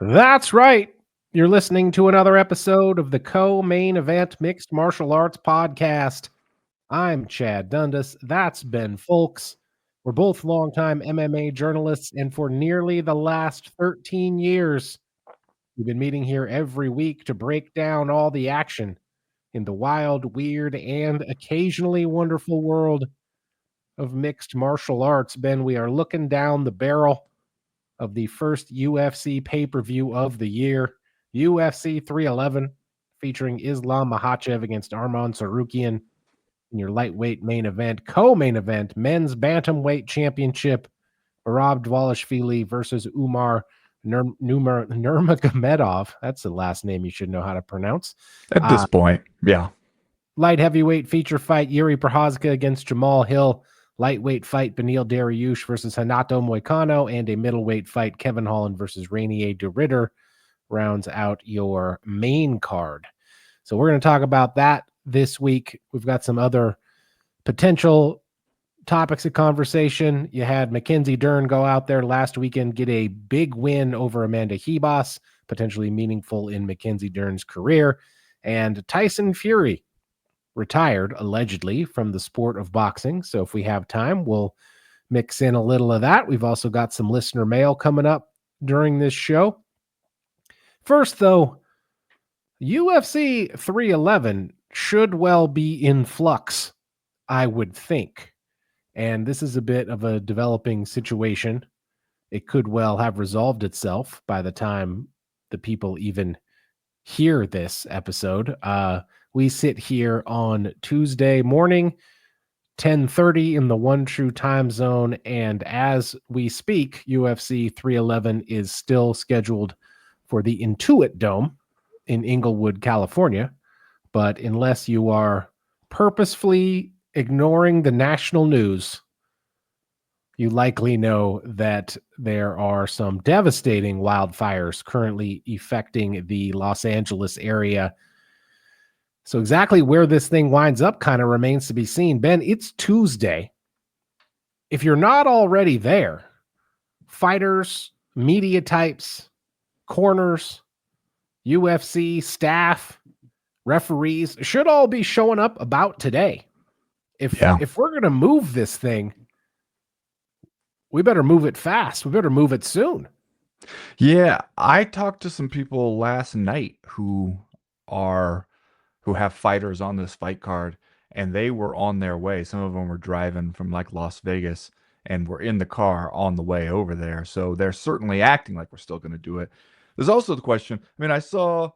That's right. You're listening to another episode of the Co-Main Event Mixed Martial Arts Podcast. I'm Chad Dundas. That's Ben Folks. We're both longtime MMA journalists, and for nearly the last 13 years, we've been meeting here every week to break down all the action in the wild, weird, and occasionally wonderful world of mixed martial arts. Ben, we are looking down the barrel of the first UFC pay-per-view of the year, UFC 311, featuring Islam Makhachev against Arman Tsarukyan in your lightweight main event. Co-main event, men's bantamweight championship, Merab Dvalishvili versus Umar Nurmagomedov. That's the last name you should know how to pronounce. At this point, yeah. Light heavyweight feature fight, Yuri Prochazka against Jamal Hill. Lightweight fight, Beneil Dariush versus Renato Moicano. And a middleweight fight, Kevin Holland versus Rainier de Ritter, rounds out your main card. So we're going to talk about that this week. We've got some other potential topics of conversation. You had Mackenzie Dern go out there last weekend, get a big win over Amanda Ribas, potentially meaningful in Mackenzie Dern's career. And Tyson Fury retired, allegedly, from the sport of boxing. So if we have time, we'll mix in a little of that. We've also got some listener mail coming up during this show. First, though, UFC 311 should well be in flux, I would think. And this is a bit of a developing situation. It could well have resolved itself by the time the people even hear this episode. We sit here on Tuesday morning, 10:30 in the One True time zone, and as we speak, UFC 311 is still scheduled for the Intuit Dome in Inglewood, California. But unless you are purposefully ignoring the national news, you likely know that there are some devastating wildfires currently affecting the Los Angeles area. So exactly where this thing winds up kind of remains to be seen. Ben, it's Tuesday. If you're not already there, fighters, media types, corners, UFC staff, referees should all be showing up about today. If we're going to move this thing, we better move it fast. We better move it soon. Yeah, I talked to some people last night who have fighters on this fight card, and they were on their way. Some of them were driving from like Las Vegas and were in the car on the way over there. So they're certainly acting like we're still going to do it. There's also the question. I mean, I saw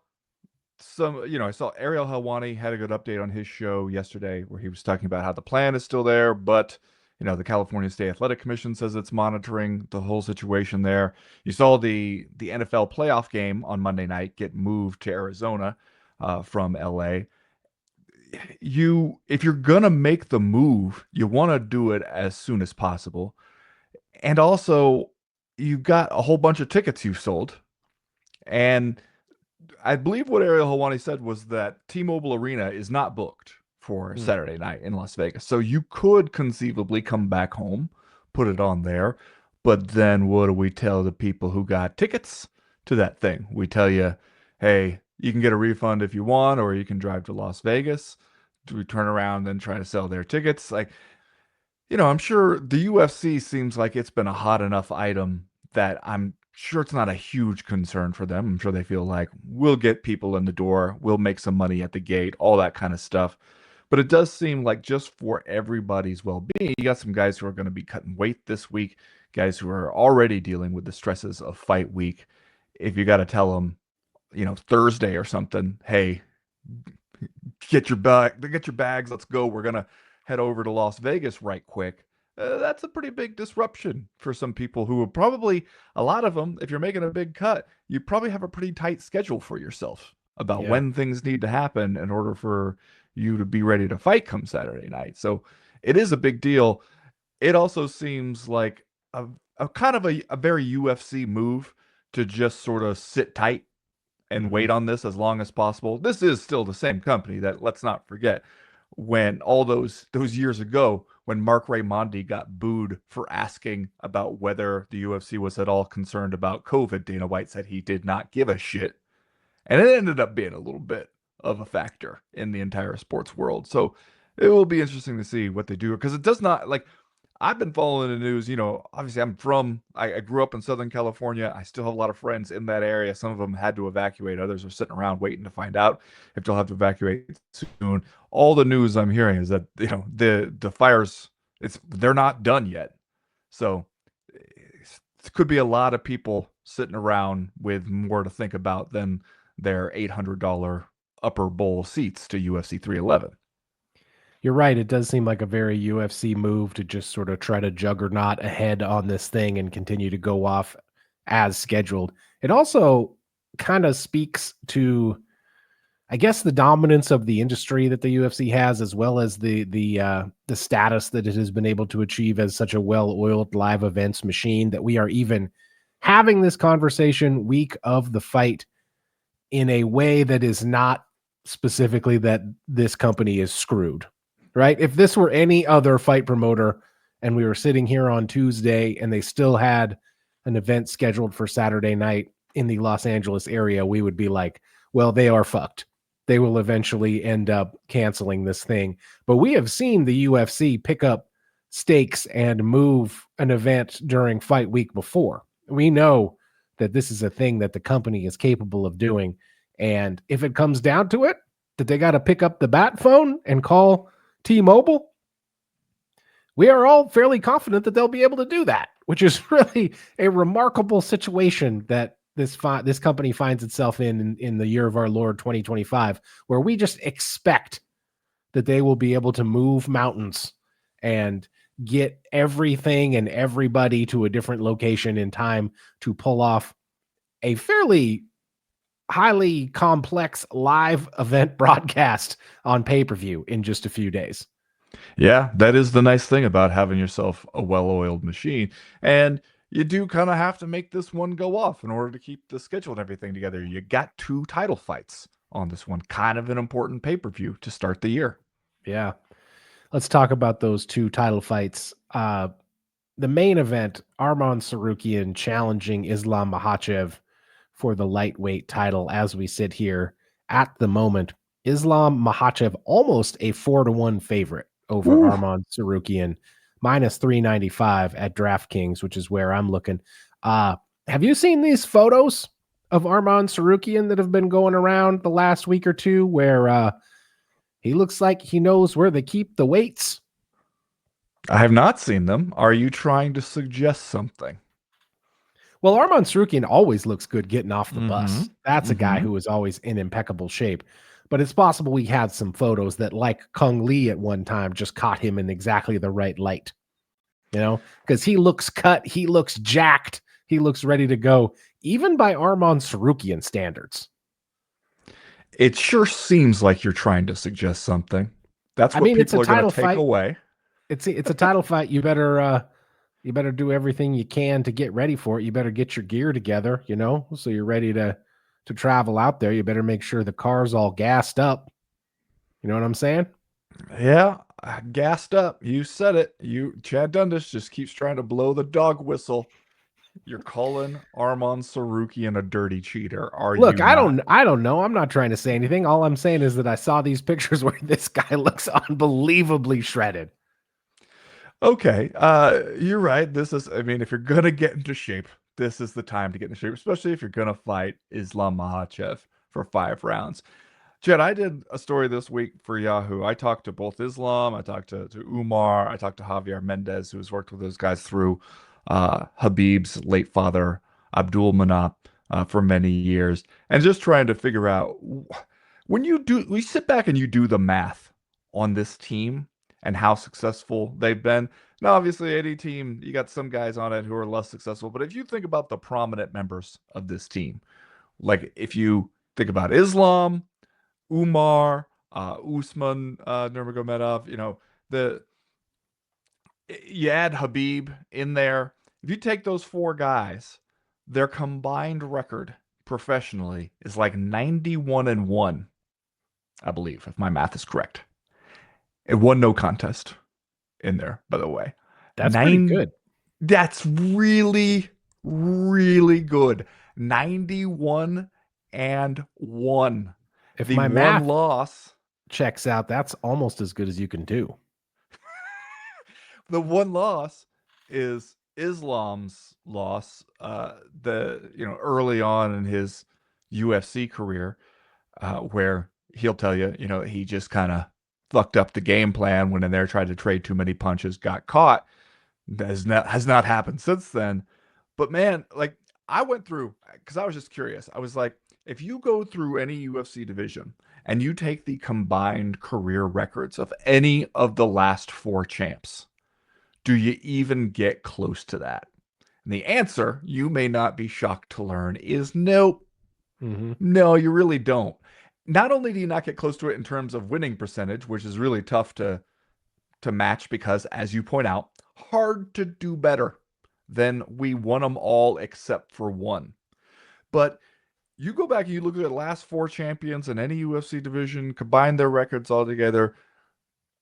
Ariel Helwani had a good update on his show yesterday where he was talking about how the plan is still there, but the California State Athletic Commission says it's monitoring the whole situation there. You saw the NFL playoff game on Monday night get moved to Arizona from LA. If you're gonna make the move, you want to do it as soon as possible. And also, you've got a whole bunch of tickets you've sold. And I believe what Ariel Helwani said was that T-Mobile Arena is not booked for Saturday night in Las Vegas. So you could conceivably come back home, put it on there. But then what do we tell the people who got tickets to that thing? We tell you, hey, you can get a refund if you want, or you can drive to Las Vegas. Do we turn around and try to sell their tickets? I'm sure the UFC seems like it's been a hot enough item that I'm sure it's not a huge concern for them. I'm sure they feel like we'll get people in the door, we'll make some money at the gate, all that kind of stuff. But it does seem like just for everybody's well-being, you got some guys who are going to be cutting weight this week, guys who are already dealing with the stresses of fight week. If you got to tell them, Thursday or something, hey, get your bags, let's go. We're going to head over to Las Vegas right quick. That's a pretty big disruption for some people who will probably, a lot of them, if you're making a big cut, you probably have a pretty tight schedule for yourself about when things need to happen in order for you to be ready to fight come Saturday night. So it is a big deal. It also seems like a kind of a very UFC move to just sort of sit tight and wait on this as long as possible. This is still the same company that, let's not forget, when all those years ago when Mark Raimondi got booed for asking about whether the UFC was at all concerned about COVID, Dana White said he did not give a shit. And it ended up being a little bit of a factor in the entire sports world. So it will be interesting to see what they do, because it does not, like, I've been following the news. Obviously I grew up in Southern California. I still have a lot of friends in that area. Some of them had to evacuate. Others are sitting around waiting to find out if they'll have to evacuate soon. All the news I'm hearing is that, the fires, they're not done yet. So it could be a lot of people sitting around with more to think about than their $800 upper bowl seats to UFC 311. You're right. It does seem like a very UFC move to just sort of try to juggernaut ahead on this thing and continue to go off as scheduled. It also kind of speaks to, I guess, the dominance of the industry that the UFC has, as well as the status that it has been able to achieve as such a well-oiled live events machine, that we are even having this conversation week of the fight in a way that is not specifically that this company is screwed, right? If this were any other fight promoter and we were sitting here on Tuesday and they still had an event scheduled for Saturday night in the Los Angeles area, we would be like, well, they are fucked. They will eventually end up canceling this thing. But we have seen the UFC pick up stakes and move an event during fight week before. We know that this is a thing that the company is capable of doing. And if it comes down to it, that they got to pick up the bat phone and call T-Mobile, we are all fairly confident that they'll be able to do that, which is really a remarkable situation that this company finds itself in the year of our Lord 2025, where we just expect that they will be able to move mountains and get everything and everybody to a different location in time to pull off a fairly highly complex live event broadcast on pay-per-view in just a few days. Yeah, that is the nice thing about having yourself a well-oiled machine. And you do kind of have to make this one go off in order to keep the schedule and everything together. You got 2 title fights on this one, kind of an important pay-per-view to start the year. Yeah. Let's talk about those 2 title fights. The main event, Arman Tsarukyan challenging Islam Makhachev for the lightweight title. As we sit here at the moment, Islam Makhachev almost a 4-1 favorite over Arman Tsarukyan, minus 395 at DraftKings, which is where I'm looking. Have you seen these photos of Arman Tsarukyan that have been going around the last week or two, where he looks like he knows where they keep the weights? I have not seen them. Are you trying to suggest something? Well, Arman Tsarukyan always looks good getting off the bus. That's a guy who is always in impeccable shape. But it's possible we had some photos that, like Kung Lee at one time, just caught him in exactly the right light. Because he looks cut, he looks jacked, he looks ready to go, even by Arman Tsarukyan standards. It sure seems like you're trying to suggest something. That's what people are going to take away. It's a title fight. You better do everything you can to get ready for it. You better get your gear together, so you're ready to travel out there. You better make sure the car's all gassed up. You know what I'm saying? Yeah, gassed up. You said it. Chad Dundas just keeps trying to blow the dog whistle. You're calling Arman Tsarukyan a dirty cheater. Look, I don't know. I'm not trying to say anything. All I'm saying is that I saw these pictures where this guy looks unbelievably shredded. Okay, you're right. If you're gonna get into shape, this is the time to get into shape, especially if you're gonna fight Islam Makhachev for 5 rounds. Chad, I did a story this week for Yahoo. I talked to both Islam, I talked to Umar, I talked to Javier Mendez, who's worked with those guys through Khabib's late father, Abdul Manap, for many years, and just trying to figure out, when you sit back and you do the math on this team and how successful they've been. Now, obviously, any team, you got some guys on it who are less successful, but if you think about the prominent members of this team, like if you think about Islam, Umar, Usman, Nurmagomedov, you add Khabib in there. If you take those 4 guys, their combined record professionally is like 91-1, I believe, if my math is correct. It won no contest. in there, by the way. That's pretty good. That's really, really good. 91 and 1. If The my one math loss, checks out, that's almost as good as you can do. the one loss is Islam's loss. Early on in his UFC career, where he'll tell you, he just kind of fucked up the game plan, went in there, tried to trade too many punches, got caught. That has not happened since then. But man, like I went through, because I was just curious. I was like, if you go through any UFC division and you take the combined career records of any of the last 4 champs, do you even get close to that? And the answer, you may not be shocked to learn, is nope. Mm-hmm. No, you really don't. Not only do you not get close to it in terms of winning percentage, which is really tough to match because, as you point out, hard to do better than we won them all except for one. But you go back and you look at the last 4 champions in any UFC division, combine their records all together,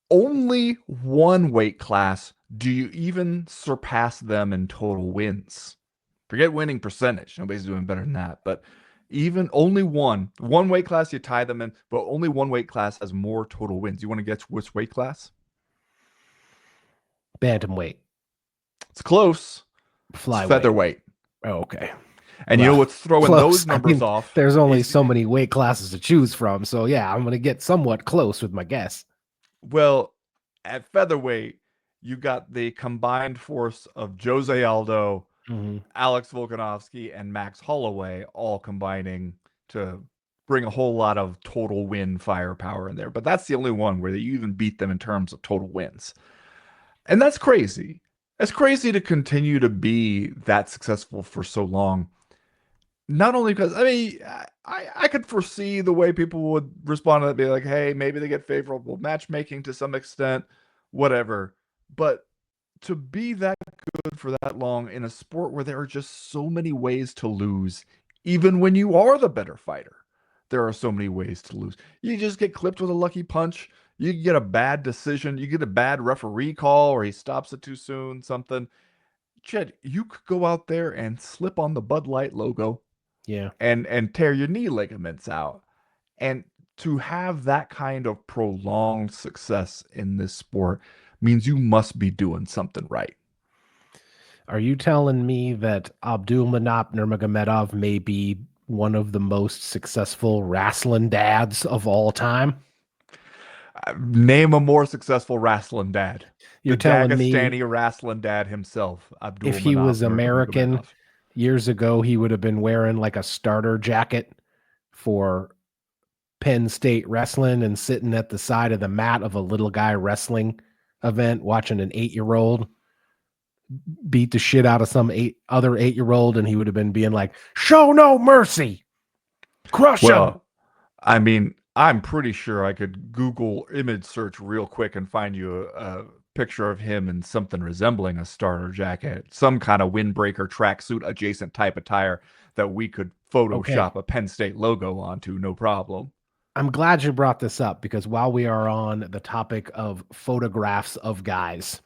only one weight class do you even surpass them in total wins. Forget winning percentage. Nobody's doing better than that. But even only one weight class you tie them in, but only one weight class has more total wins. You want to guess which weight class? Bantamweight. It's close. Flyweight. It's featherweight. Oh, okay. And you know what's throwing those numbers off? There's only so many weight classes to choose from. So yeah, I'm going to get somewhat close with my guess. Well, at featherweight, you got the combined force of Jose Aldo, Alex Volkanovski, and Max Holloway all combining to bring a whole lot of total win firepower in there. But that's the only one where you even beat them in terms of total wins. And that's crazy. It's crazy to continue to be that successful for so long. Not only because, I mean, I could foresee the way people would respond to that, be like, hey, maybe they get favorable matchmaking to some extent, whatever. But to be that good for that long in a sport where there are just so many ways to lose, even when you are the better fighter, there are so many ways to lose. You just get clipped with a lucky punch. You get a bad decision. You get a bad referee call, or he stops it too soon, something. Ched, you could go out there and slip on the Bud Light logo. Yeah. And tear your knee ligaments out. And to have that kind of prolonged success in this sport means you must be doing something right. Are you telling me that Abdulmanap Nurmagomedov may be one of the most successful wrestling dads of all time? Name a more successful wrestling dad. You're telling Dagestani wrestling dad himself, Abdulmanap. If he was American years ago, he would have been wearing like a starter jacket for Penn State wrestling and sitting at the side of the mat of a little guy wrestling event, watching an 8-year-old beat the shit out of some other 8-year-old, and he would have been being like, "Show no mercy, crush him." I mean, I'm pretty sure I could Google image search real quick and find you a picture of him in something resembling a starter jacket, some kind of windbreaker tracksuit adjacent type attire that we could Photoshop a Penn State logo onto, no problem. I'm glad you brought this up, because while we are on the topic of photographs of guys,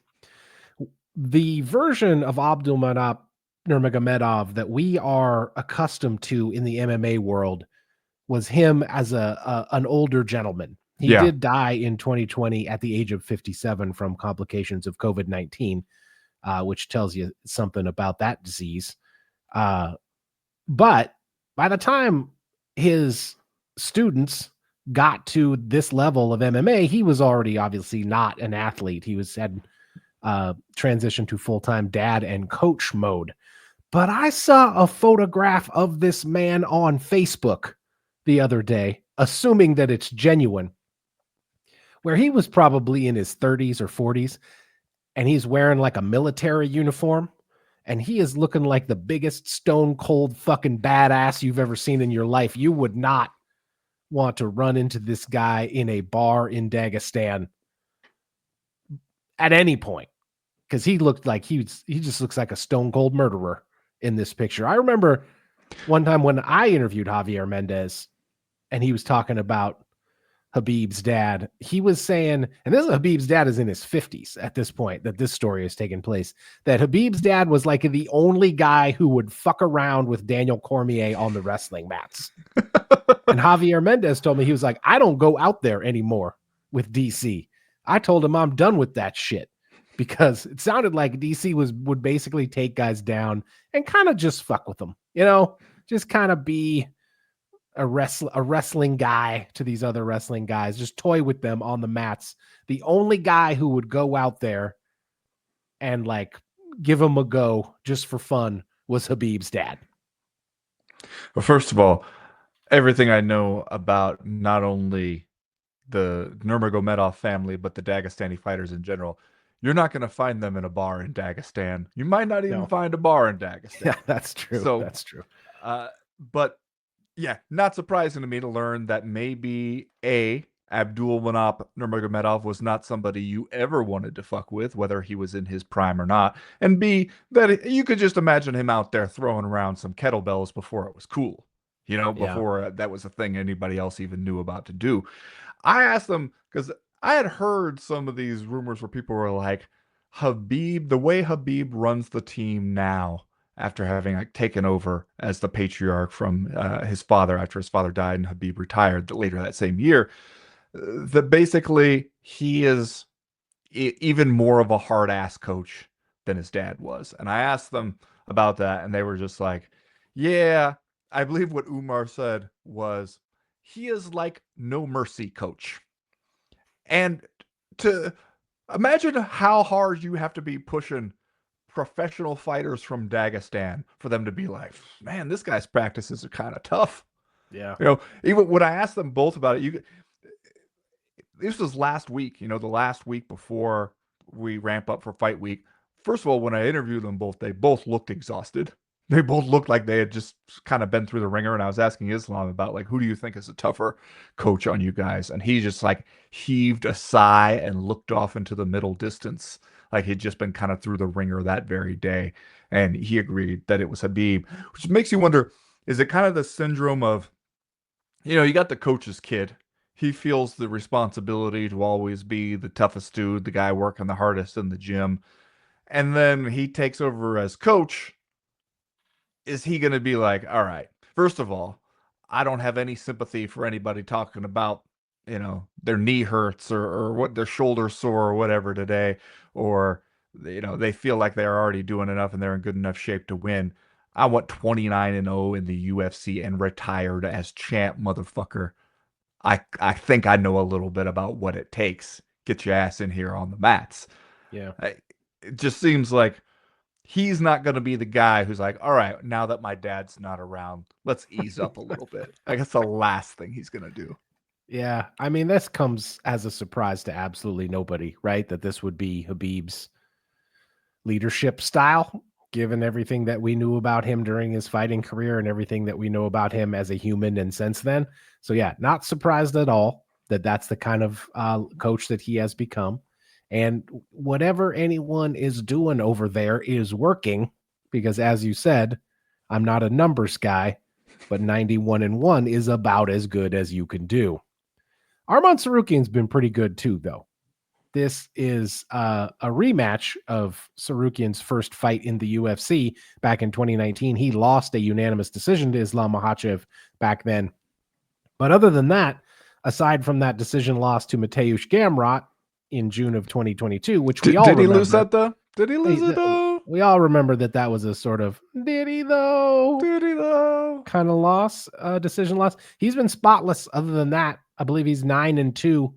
the version of Abdulmanap Nurmagomedov that we are accustomed to in the MMA world was him as an older gentleman. He did die in 2020 at the age of 57 from complications of COVID-19, which tells you something about that disease. But by the time his students got to this level of MMA, he was already obviously not an athlete. He had transitioned to full-time dad and coach mode. But I saw a photograph of this man on Facebook the other day, assuming that it's genuine, where he was probably in his 30s or 40s, and he's wearing like a military uniform, and he is looking like the biggest stone cold fucking badass you've ever seen in your life. You would not want to run into this guy in a bar in Dagestan at any point, because he looked like he just looks like a stone cold murderer in this picture. I remember one time when I interviewed Javier Mendez, and he was talking about Habib's dad. He was saying, and this Habib's dad is in his 50s at this point that this story is taking place, that Habib's dad was like the only guy who would fuck around with Daniel Cormier on the wrestling mats. And Javier Mendez told me, he was like, I don't go out there anymore with DC. I told him I'm done with that shit, because it sounded like DC would basically take guys down and kind of just fuck with them, just kind of be a wrestling guy to these other wrestling guys, just toy with them on the mats. The only guy who would go out there and like give them a go just for fun was Habib's dad. Well, first of all, everything I know about not only the Nurmagomedov family, but the Dagestani fighters in general, you're not going to find them in a bar in Dagestan. You might not even find a bar in Dagestan. Yeah, that's true. So, that's true. But yeah, not surprising to me to learn that maybe Abdulmanap Nurmagomedov was not somebody you ever wanted to fuck with, whether he was in his prime or not, and B, that you could just imagine him out there throwing around some kettlebells before it was cool, before that was a thing anybody else even knew about to do. I asked them, because I had heard some of these rumors where people were like, Khabib, the way Khabib runs the team now, after having taken over as the patriarch from his father after his father died and Khabib retired later that same year, that basically he is even more of a hard-ass coach than his dad was. And I asked them about that, and they were just like, yeah, I believe what Umar said was, he is like no mercy coach. And to imagine how hard you have to be pushing professional fighters from Dagestan for them to be like, man, this guy's practices are kind of tough. Yeah. Even when I asked them both about it, this was last week, the last week before we ramp up for fight week. First of all, when I interviewed them both, they both looked exhausted. They both looked like they had just kind of been through the ringer. And I was asking Islam about, like, who do you think is a tougher coach on you guys? And he just like heaved a sigh and looked off into the middle distance, like he'd just been kind of through the ringer that very day. And he agreed that it was Khabib, which makes you wonder, is it kind of the syndrome of, you got the coach's kid. He feels the responsibility to always be the toughest dude, the guy working the hardest in the gym. And then he takes over as coach. Is he going to be like, all right, first of all, I don't have any sympathy for anybody talking about, their knee hurts or what their shoulder's sore or whatever today, or, they feel like they're already doing enough and they're in good enough shape to win. I want 29-0 in the UFC and retired as champ, motherfucker. I think I know a little bit about what it takes. Get your ass in here on the mats. Yeah. It just seems like he's not going to be the guy who's like, all right, now that my dad's not around, let's ease up a little bit. I guess the last thing he's going to do. Yeah. I mean, this comes as a surprise to absolutely nobody, right? That this would be Khabib's leadership style, given everything that we knew about him during his fighting career and everything that we know about him as a human and since then. So yeah, not surprised at all that that's the kind of coach that he has become. And whatever anyone is doing over there is working, because as you said, I'm not a numbers guy, but 91-1 is about as good as you can do. Arman Tsarukyan's been pretty good too, though. This is a rematch of Tsarukyan's first fight in the UFC back in 2019. He lost a unanimous decision to Islam Makhachev back then. But other than that, aside from that decision loss to Mateusz Gamrot in June of 2022, which we all remember. Did he lose that, though? Did he lose it, though? We all remember that was a sort of, did he, though? Kind of loss, decision loss. He's been spotless other than that. I believe he's 9-2.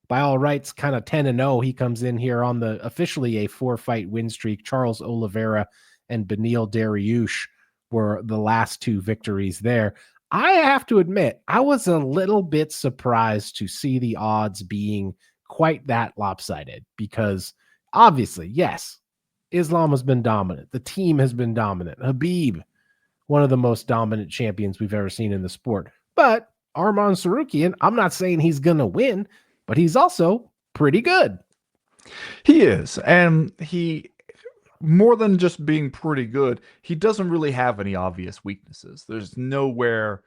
By all rights, kind of 10-0. He comes in here on the officially a 4-fight win streak. Charles Oliveira and Beneil Dariush were the last two victories there. I have to admit, I was a little bit surprised to see the odds being quite that lopsided, because obviously, yes, Islam has been dominant. The team has been dominant. Khabib, one of the most dominant champions we've ever seen in the sport. But Arman Tsarukyan, I'm not saying he's going to win, but he's also pretty good. He is. And he, more than just being pretty good, he doesn't really have any obvious weaknesses. There's nowhere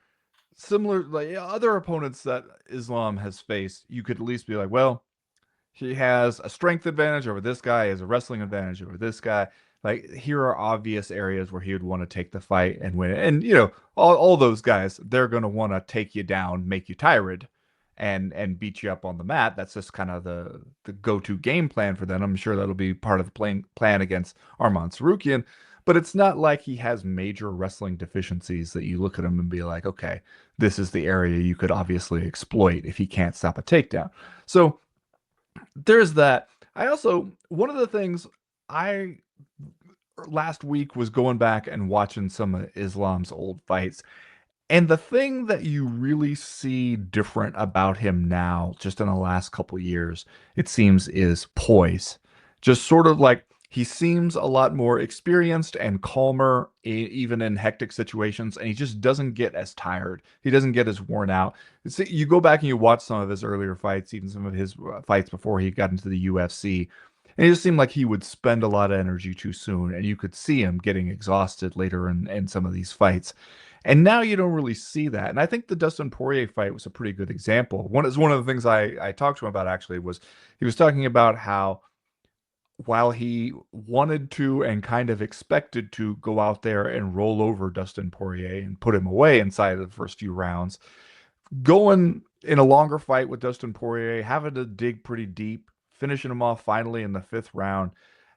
similar, like other opponents that Islam has faced, you could at least be like, well, he has a strength advantage over this guy, he has a wrestling advantage over this guy. Like, here are obvious areas where he would want to take the fight and win it. And, all those guys, they're going to want to take you down, make you tired, and beat you up on the mat. That's just kind of the go-to game plan for them. I'm sure that'll be part of the plan against Arman Tsarukyan. But it's not like he has major wrestling deficiencies that you look at him and be like, okay, this is the area you could obviously exploit if he can't stop a takedown. So there's that. I also, one of the things I last week was going back and watching some of Islam's old fights. And the thing that you really see different about him now, just in the last couple years, it seems, is poise. Just sort of like he seems a lot more experienced and calmer, even in hectic situations, and he just doesn't get as tired. He doesn't get as worn out. You go back and you watch some of his earlier fights, even some of his fights before he got into the UFC, and it just seemed like he would spend a lot of energy too soon, and you could see him getting exhausted later in some of these fights. And now you don't really see that. And I think the Dustin Poirier fight was a pretty good example. One of the things I talked to him about actually was he was talking about how while he wanted to and kind of expected to go out there and roll over Dustin Poirier and put him away inside of the first few rounds, going in a longer fight with Dustin Poirier, having to dig pretty deep, finishing him off finally in the fifth round,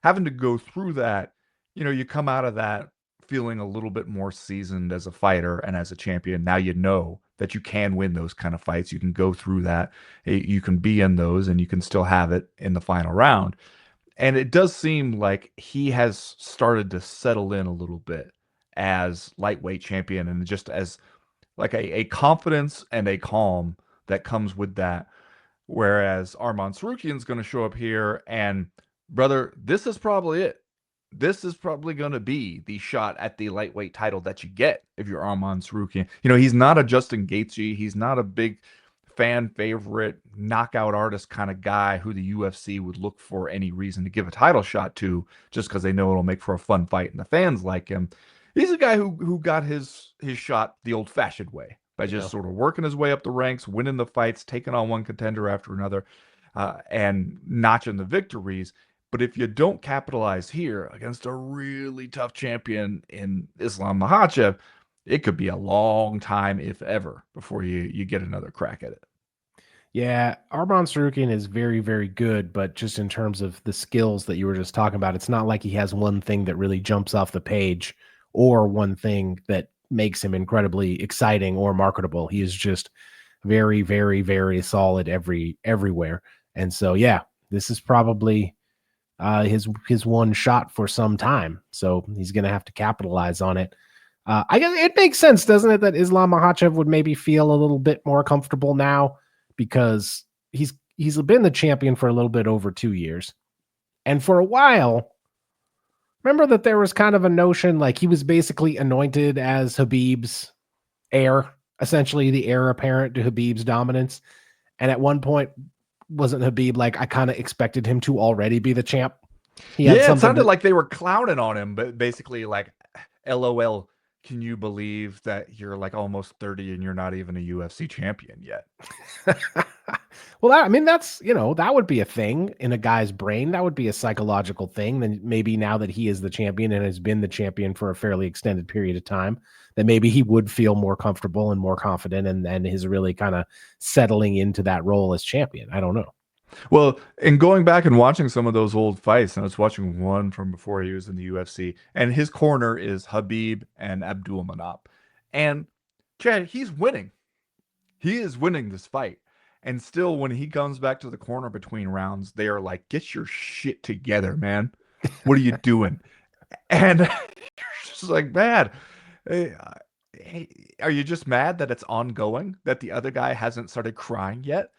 having to go through that, you come out of that feeling a little bit more seasoned as a fighter and as a champion. Now you know that you can win those kind of fights. You can go through that. You can be in those and you can still have it in the final round. And it does seem like he has started to settle in a little bit as lightweight champion, and just as like a confidence and a calm that comes with that. Whereas Arman Tsarukyan's going to show up here and, brother, this is probably it. This is probably going to be the shot at the lightweight title that you get if you're Arman Tsarukyan. He's not a Justin Gaethje. He's not a big fan favorite knockout artist kind of guy who the UFC would look for any reason to give a title shot to just because they know it'll make for a fun fight and the fans like him. He's a guy who got his shot the old-fashioned way by just sort of working his way up the ranks, winning the fights, taking on one contender after another, and notching the victories. But if you don't capitalize here against a really tough champion in Islam Makhachev, it could be a long time, if ever, before you get another crack at it. Yeah, Arman Tsarukyan is very, very good, but just in terms of the skills that you were just talking about, it's not like he has one thing that really jumps off the page or one thing that makes him incredibly exciting or marketable. He is just very, very, very solid everywhere. And so, yeah, this is probably his one shot for some time. So he's going to have to capitalize on it. I guess it makes sense, doesn't it, that Islam Makhachev would maybe feel a little bit more comfortable now because he's been the champion for a little bit over 2 years. And for a while, remember that there was kind of a notion like he was basically anointed as Khabib's heir, essentially the heir apparent to Khabib's dominance. And at one point, wasn't Khabib like, I kind of expected him to already be the champ? It sounded like they were clowning on him, but basically like, LOL, can you believe that you're like almost 30 and you're not even a UFC champion yet? Well, that's, that would be a thing in a guy's brain. That would be a psychological thing. Then maybe now that he is the champion and has been the champion for a fairly extended period of time, that maybe he would feel more comfortable and more confident and is really kind of settling into that role as champion. I don't know. Well, in going back and watching some of those old fights, and I was watching one from before he was in the UFC, and his corner is Khabib and Abdulmanap. And Chad, he's winning. He is winning this fight. And still, when he comes back to the corner between rounds, they are like, get your shit together, man. What are you doing? And you're just like, man, hey, are you just mad that it's ongoing, that the other guy hasn't started crying yet?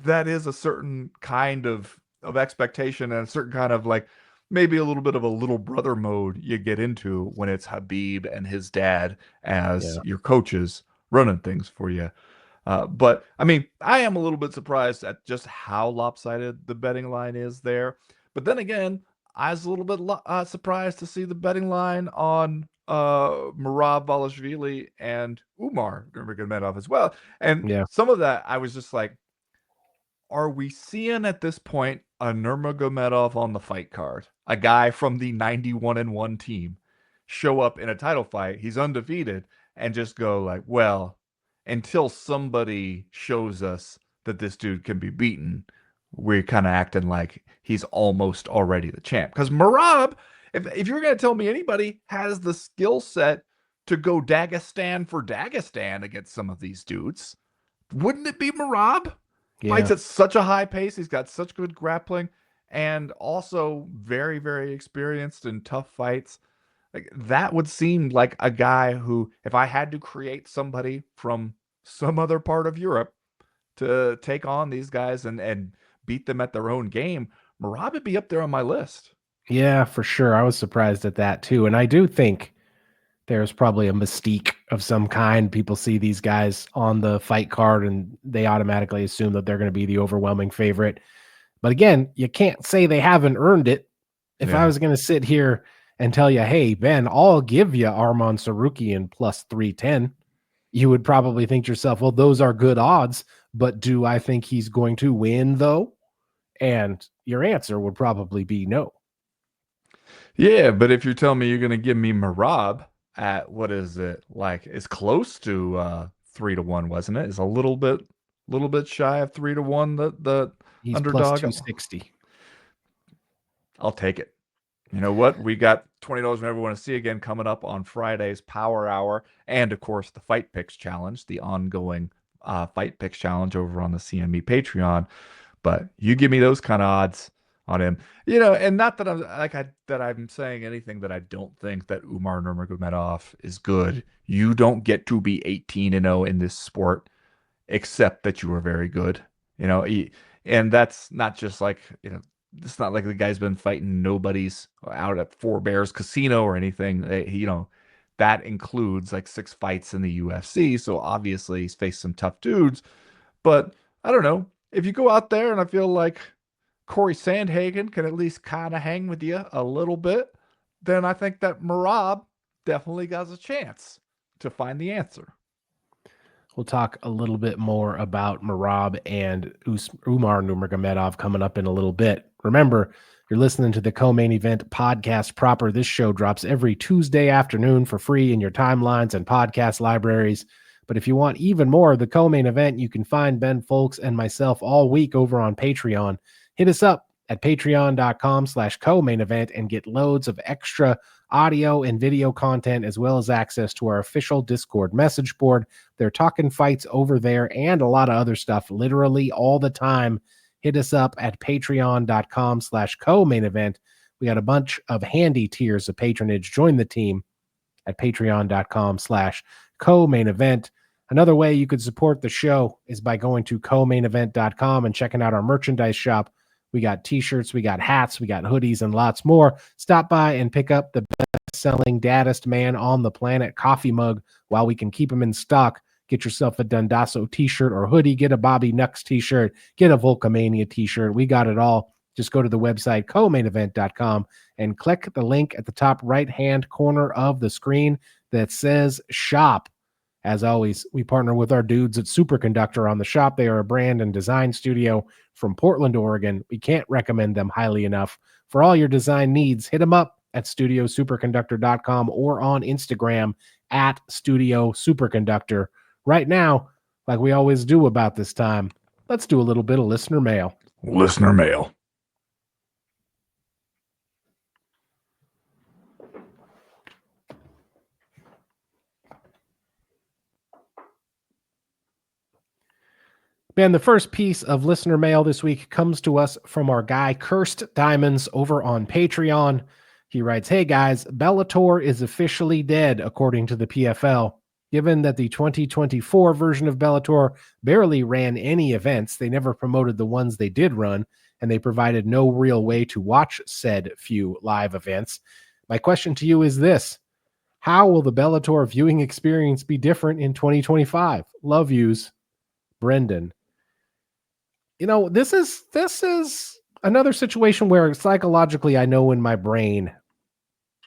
That is a certain kind of expectation and a certain kind of like maybe a little bit of a little brother mode you get into when it's Khabib and his dad as your coaches running things for you. But I mean, I am a little bit surprised at just how lopsided the betting line is there. But then again, I was a little bit surprised to see the betting line on Merab Dvalishvili and Umar Nurmagomedov as well. And Yeah. some of that, I was just like, are we seeing at this point a Nurmagomedov on the fight card? A guy from the 91-1 team show up in a title fight, he's undefeated, and just go like, well, until somebody shows us that this dude can be beaten, we're kind of acting like he's almost already the champ. Because Merab, if you're going to tell me anybody has the skill set to go Dagestan for Dagestan against some of these dudes, wouldn't it be Merab? Fights Yeah. at such a high pace. He's got such good grappling and also very, very experienced in tough fights. Like that would seem like a guy who, if I had to create somebody from some other part of Europe to take on these guys and beat them at their own game, Merab would be up there on my list. Yeah, for sure. I was surprised at that too. And I do think there's probably a mystique of some kind. People see these guys on the fight card and they automatically assume that they're going to be the overwhelming favorite. But again, you can't say they haven't earned it. If I was going to sit here and tell you, hey, Ben, I'll give you Arman Tsarukyan plus 310, you would probably think to yourself, well, those are good odds, but do I think he's going to win though? And your answer would probably be no. Yeah, but if you're telling me you're going to give me Merab at what is it like? It's close to 3-1, wasn't it? It's a little bit shy of 3-1. The He's underdog. plus 260. I'll take it. You know what? We got $20 we never want to see again coming up on Friday's Power Hour, and of course the Fight Picks Challenge, the ongoing Fight Picks Challenge over on the CME Patreon. But you give me those kind of odds on him, you know, and not that I'm saying anything that I don't think that Umar Nurmagomedov is good. You don't get to be 18-0 in this sport, except that you are very good, you know. And that's not just like, you know, it's not like the guy's been fighting nobodies out at Four Bears Casino or anything. You know, that includes like 6 fights in the UFC. So obviously he's faced some tough dudes. But I don't know. If you go out there and I feel like Corey Sandhagen can at least kind of hang with you a little bit, then I think that Merab definitely got a chance to find the answer. We'll talk a little bit more about Merab and Umar Nurmagomedov coming up in a little bit. Remember, you're listening to the Co-Main Event podcast proper. This show drops every Tuesday afternoon for free in your timelines and podcast libraries. But if you want even more of the Co-Main Event, you can find Ben Folks and myself all week over on Patreon. Hit us up at patreon.com/co-main event and get loads of extra audio and video content, as well as access to our official Discord message board. They're talking fights over there and a lot of other stuff literally all the time. Hit us up at patreon.com/co-main event. We got a bunch of handy tiers of patronage. Join the team at patreon.com/co-main event. Another way you could support the show is by going to co-mainevent.com and checking out our merchandise shop. We got t-shirts, we got hats, we got hoodies, and lots more. Stop by and pick up the best-selling Daddest Man on the Planet coffee mug while we can keep them in stock. Get yourself a Dundasso t-shirt or hoodie. Get a Bobby Nux t-shirt. Get a Volcomania t-shirt. We got it all. Just go to the website, co-mainevent.com, and click the link at the top right-hand corner of the screen that says Shop. As always, we partner with our dudes at Superconductor on the shop. They are a brand and design studio from Portland, Oregon. We can't recommend them highly enough. For all your design needs, hit them up at studiosuperconductor.com or on Instagram at Studio Superconductor. Right now, like we always do about this time, let's do a little bit of listener mail. Listener mail. Man, the first piece of listener mail this week comes to us from our guy, Cursed Diamonds, over on Patreon. He writes, hey guys, Bellator is officially dead, according to the PFL. Given that the 2024 version of Bellator barely ran any events, they never promoted the ones they did run, and they provided no real way to watch said few live events. My question to you is this: how will the Bellator viewing experience be different in 2025? Love yous, Brendan. You know, this is Another situation where psychologically I know in my brain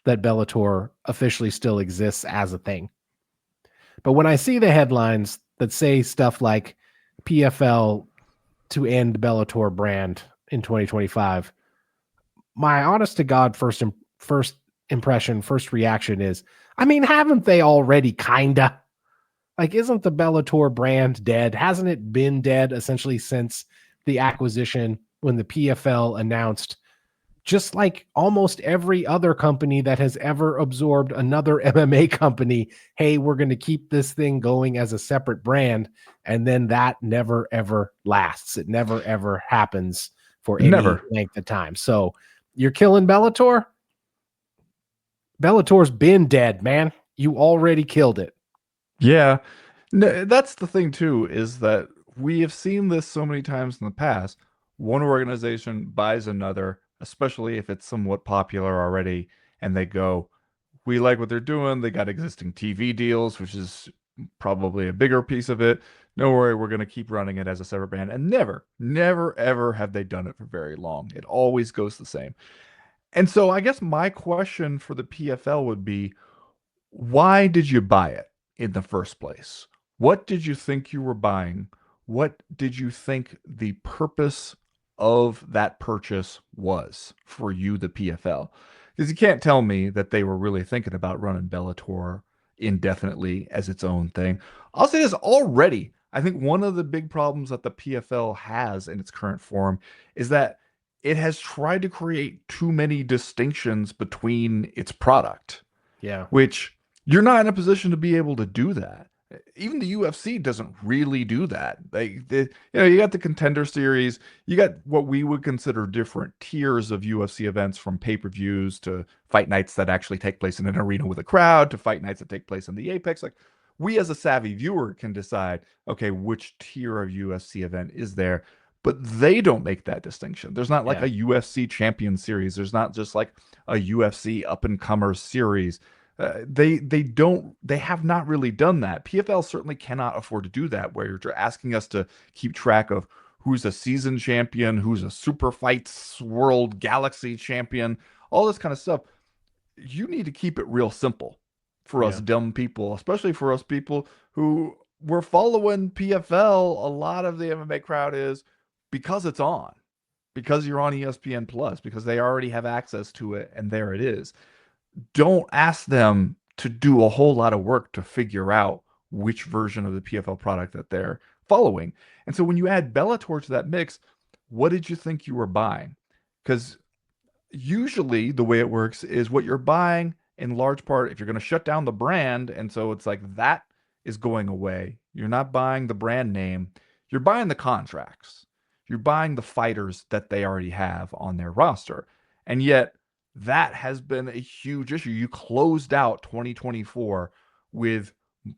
that Bellator officially still exists as a thing. But when I see the headlines that say stuff like PFL to end Bellator brand in 2025, my honest to God first impression, first reaction is, I mean, haven't they already kinda? Like, isn't the Bellator brand dead? Hasn't it been dead essentially since the acquisition when the PFL announced, just like almost every other company that has ever absorbed another MMA company, hey, we're going to keep this thing going as a separate brand. And then that never, ever lasts. It never, ever happens for any Never. length of time. So you're killing Bellator? Bellator's been dead, man. You already killed it. Yeah. No, that's the thing too, is that we have seen this so many times in the past. One organization buys another, especially if it's somewhat popular already, and they go, we like what they're doing. They got existing TV deals, which is probably a bigger piece of it. No worry, we're going to keep running it as a separate brand. And never, never, ever have they done it for very long. It always goes the same. And so I guess my question for the PFL would be, why did you buy it in the first place? What did you think you were buying? What did you think the purpose of that purchase was for you, the PFL? Because you can't tell me that they were really thinking about running Bellator indefinitely as its own thing. I'll say this already. I think one of the big problems that the PFL has in its current form is that it has tried to create too many distinctions between its product, Yeah. which you're not in a position to be able to do that. Even the UFC doesn't really do that. You got the Contender Series, you got what we would consider different tiers of UFC events, from pay-per-views to fight nights that actually take place in an arena with a crowd to fight nights that take place in the Apex. Like, we as a savvy viewer can decide, okay, which tier of UFC event is there, but they don't make that distinction. There's not like Yeah. a UFC Champion Series. There's not just like a UFC Up and Comer Series. They have not really done that. PFL certainly cannot afford to do that, where you're asking us to keep track of who's a season champion, who's a super fights world galaxy champion, all this kind of stuff. You need to keep it real simple for us Yeah. dumb people, especially for us people who were following PFL. A lot of the MMA crowd is because it's on, because you're on ESPN Plus, because they already have access to it, and there it is. Don't ask them to do a whole lot of work to figure out which version of the PFL product that they're following. And so when you add Bellator to that mix, what did you think you were buying? Because usually the way it works is what you're buying in large part, if you're going to shut down the brand, and so it's like that is going away. You're not buying the brand name, you're buying the contracts. You're buying the fighters that they already have on their roster. And yet that has been a huge issue. You closed out 2024 with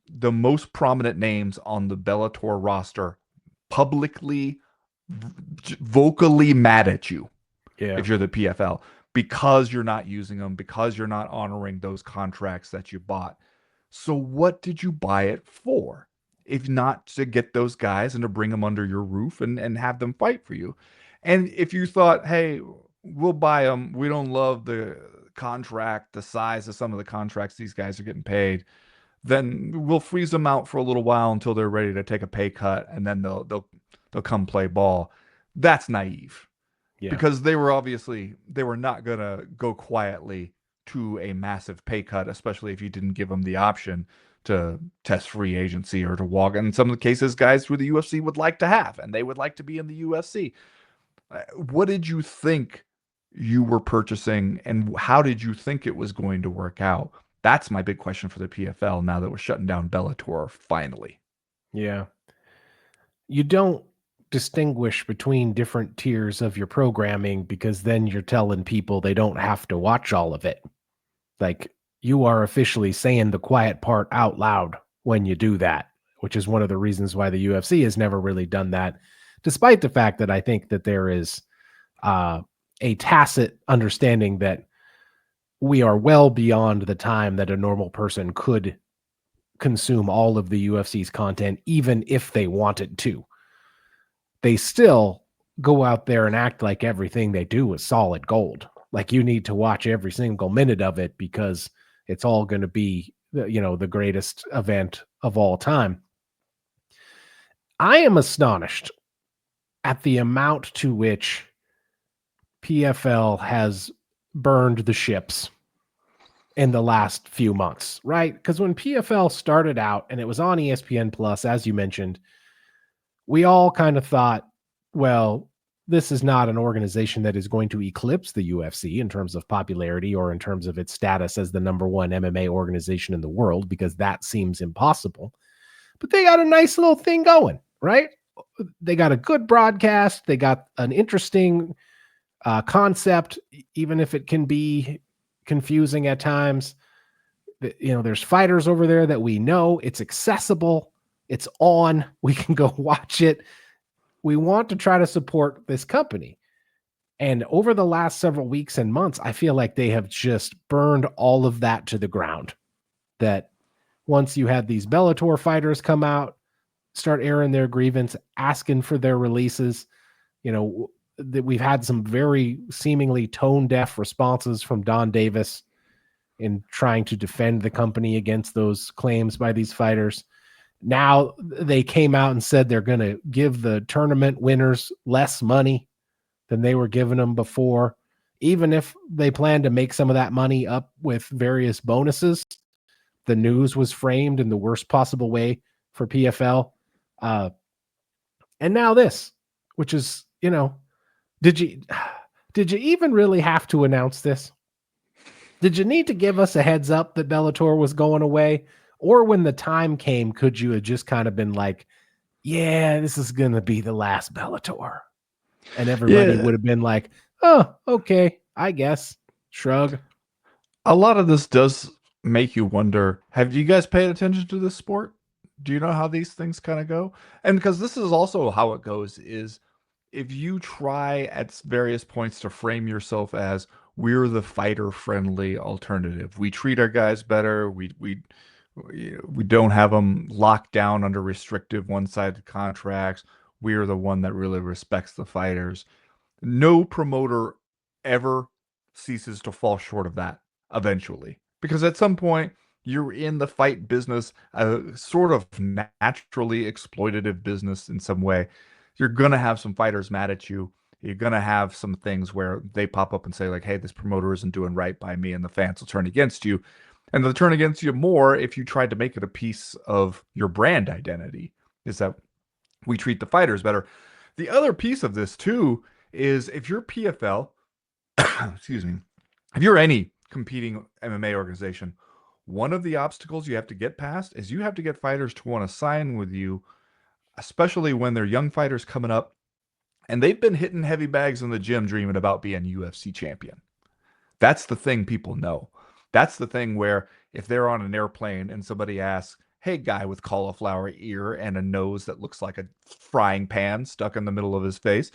the most prominent names on the Bellator roster publicly, vocally mad at you Yeah. if you're the PFL, because you're not using them, because you're not honoring those contracts that you bought. So what did you buy it for? If not to get those guys and to bring them under your roof and have them fight for you. And if you thought, hey, we'll buy them, we don't love the contract, the size of some of the contracts these guys are getting paid, then we'll freeze them out for a little while until they're ready to take a pay cut, and then they'll come play ball. That's naive, Yeah. because they were not gonna go quietly to a massive pay cut, especially if you didn't give them the option to test free agency or to walk. In some of the cases, guys who the UFC would like to have, and they would like to be in the UFC. What did you think you were purchasing, and how did you think it was going to work out? That's my big question for the PFL now that we're shutting down Bellator finally. Yeah. You don't distinguish between different tiers of your programming because then you're telling people they don't have to watch all of it. Like, you are officially saying the quiet part out loud when you do that, which is one of the reasons why the UFC has never really done that, despite the fact that I think that there is a tacit understanding that we are well beyond the time that a normal person could consume all of the UFC's content, even if they wanted to. They still go out there and act like everything they do is solid gold. Like you need to watch every single minute of it because it's all going to be, the greatest event of all time. I am astonished at the amount to which PFL has burned the ships in the last few months, right? Because when PFL started out and it was on ESPN Plus, as you mentioned, we all kind of thought, well, this is not an organization that is going to eclipse the UFC in terms of popularity or in terms of its status as the number one MMA organization in the world, because that seems impossible. But they got a nice little thing going, right? They got a good broadcast. They got an interesting concept, even if it can be confusing at times. There's fighters over there that we know. It's accessible. It's on. We can go watch it. We want to try to support this company. And over the last several weeks and months, I feel like they have just burned all of that to the ground. That once you had these Bellator fighters come out, start airing their grievance, asking for their releases, that we've had some very seemingly tone-deaf responses from Don Davis in trying to defend the company against those claims by these fighters. Now they came out and said they're going to give the tournament winners less money than they were giving them before, even if they plan to make some of that money up with various bonuses. The news was framed in the worst possible way for PFL. And now this, which is, did you even really have to announce this? Did you need to give us a heads up that Bellator was going away? Or when the time came, could you have just kind of been like, yeah, this is going to be the last Bellator? And everybody would have been like, oh, okay, I guess. Shrug. A lot of this does make you wonder, have you guys paid attention to this sport? Do you know how these things kind of go? And because this is also how it goes is if you try at various points to frame yourself as we're the fighter-friendly alternative, we treat our guys better, we don't have them locked down under restrictive one-sided contracts, we're the one that really respects the fighters. No promoter ever ceases to fall short of that eventually. Because at some point, you're in the fight business, a sort of naturally exploitative business in some way. You're going to have some fighters mad at you. You're going to have some things where they pop up and say like, hey, this promoter isn't doing right by me, and the fans will turn against you. And they'll turn against you more if you tried to make it a piece of your brand identity, is that we treat the fighters better. The other piece of this too is if you're PFL, excuse me, if you're any competing MMA organization, one of the obstacles you have to get past is you have to get fighters to want to sign with you, especially when they're young fighters coming up and they've been hitting heavy bags in the gym dreaming about being UFC champion. That's the thing people know. That's the thing where if they're on an airplane and somebody asks, hey, guy with cauliflower ear and a nose that looks like a frying pan stuck in the middle of his face,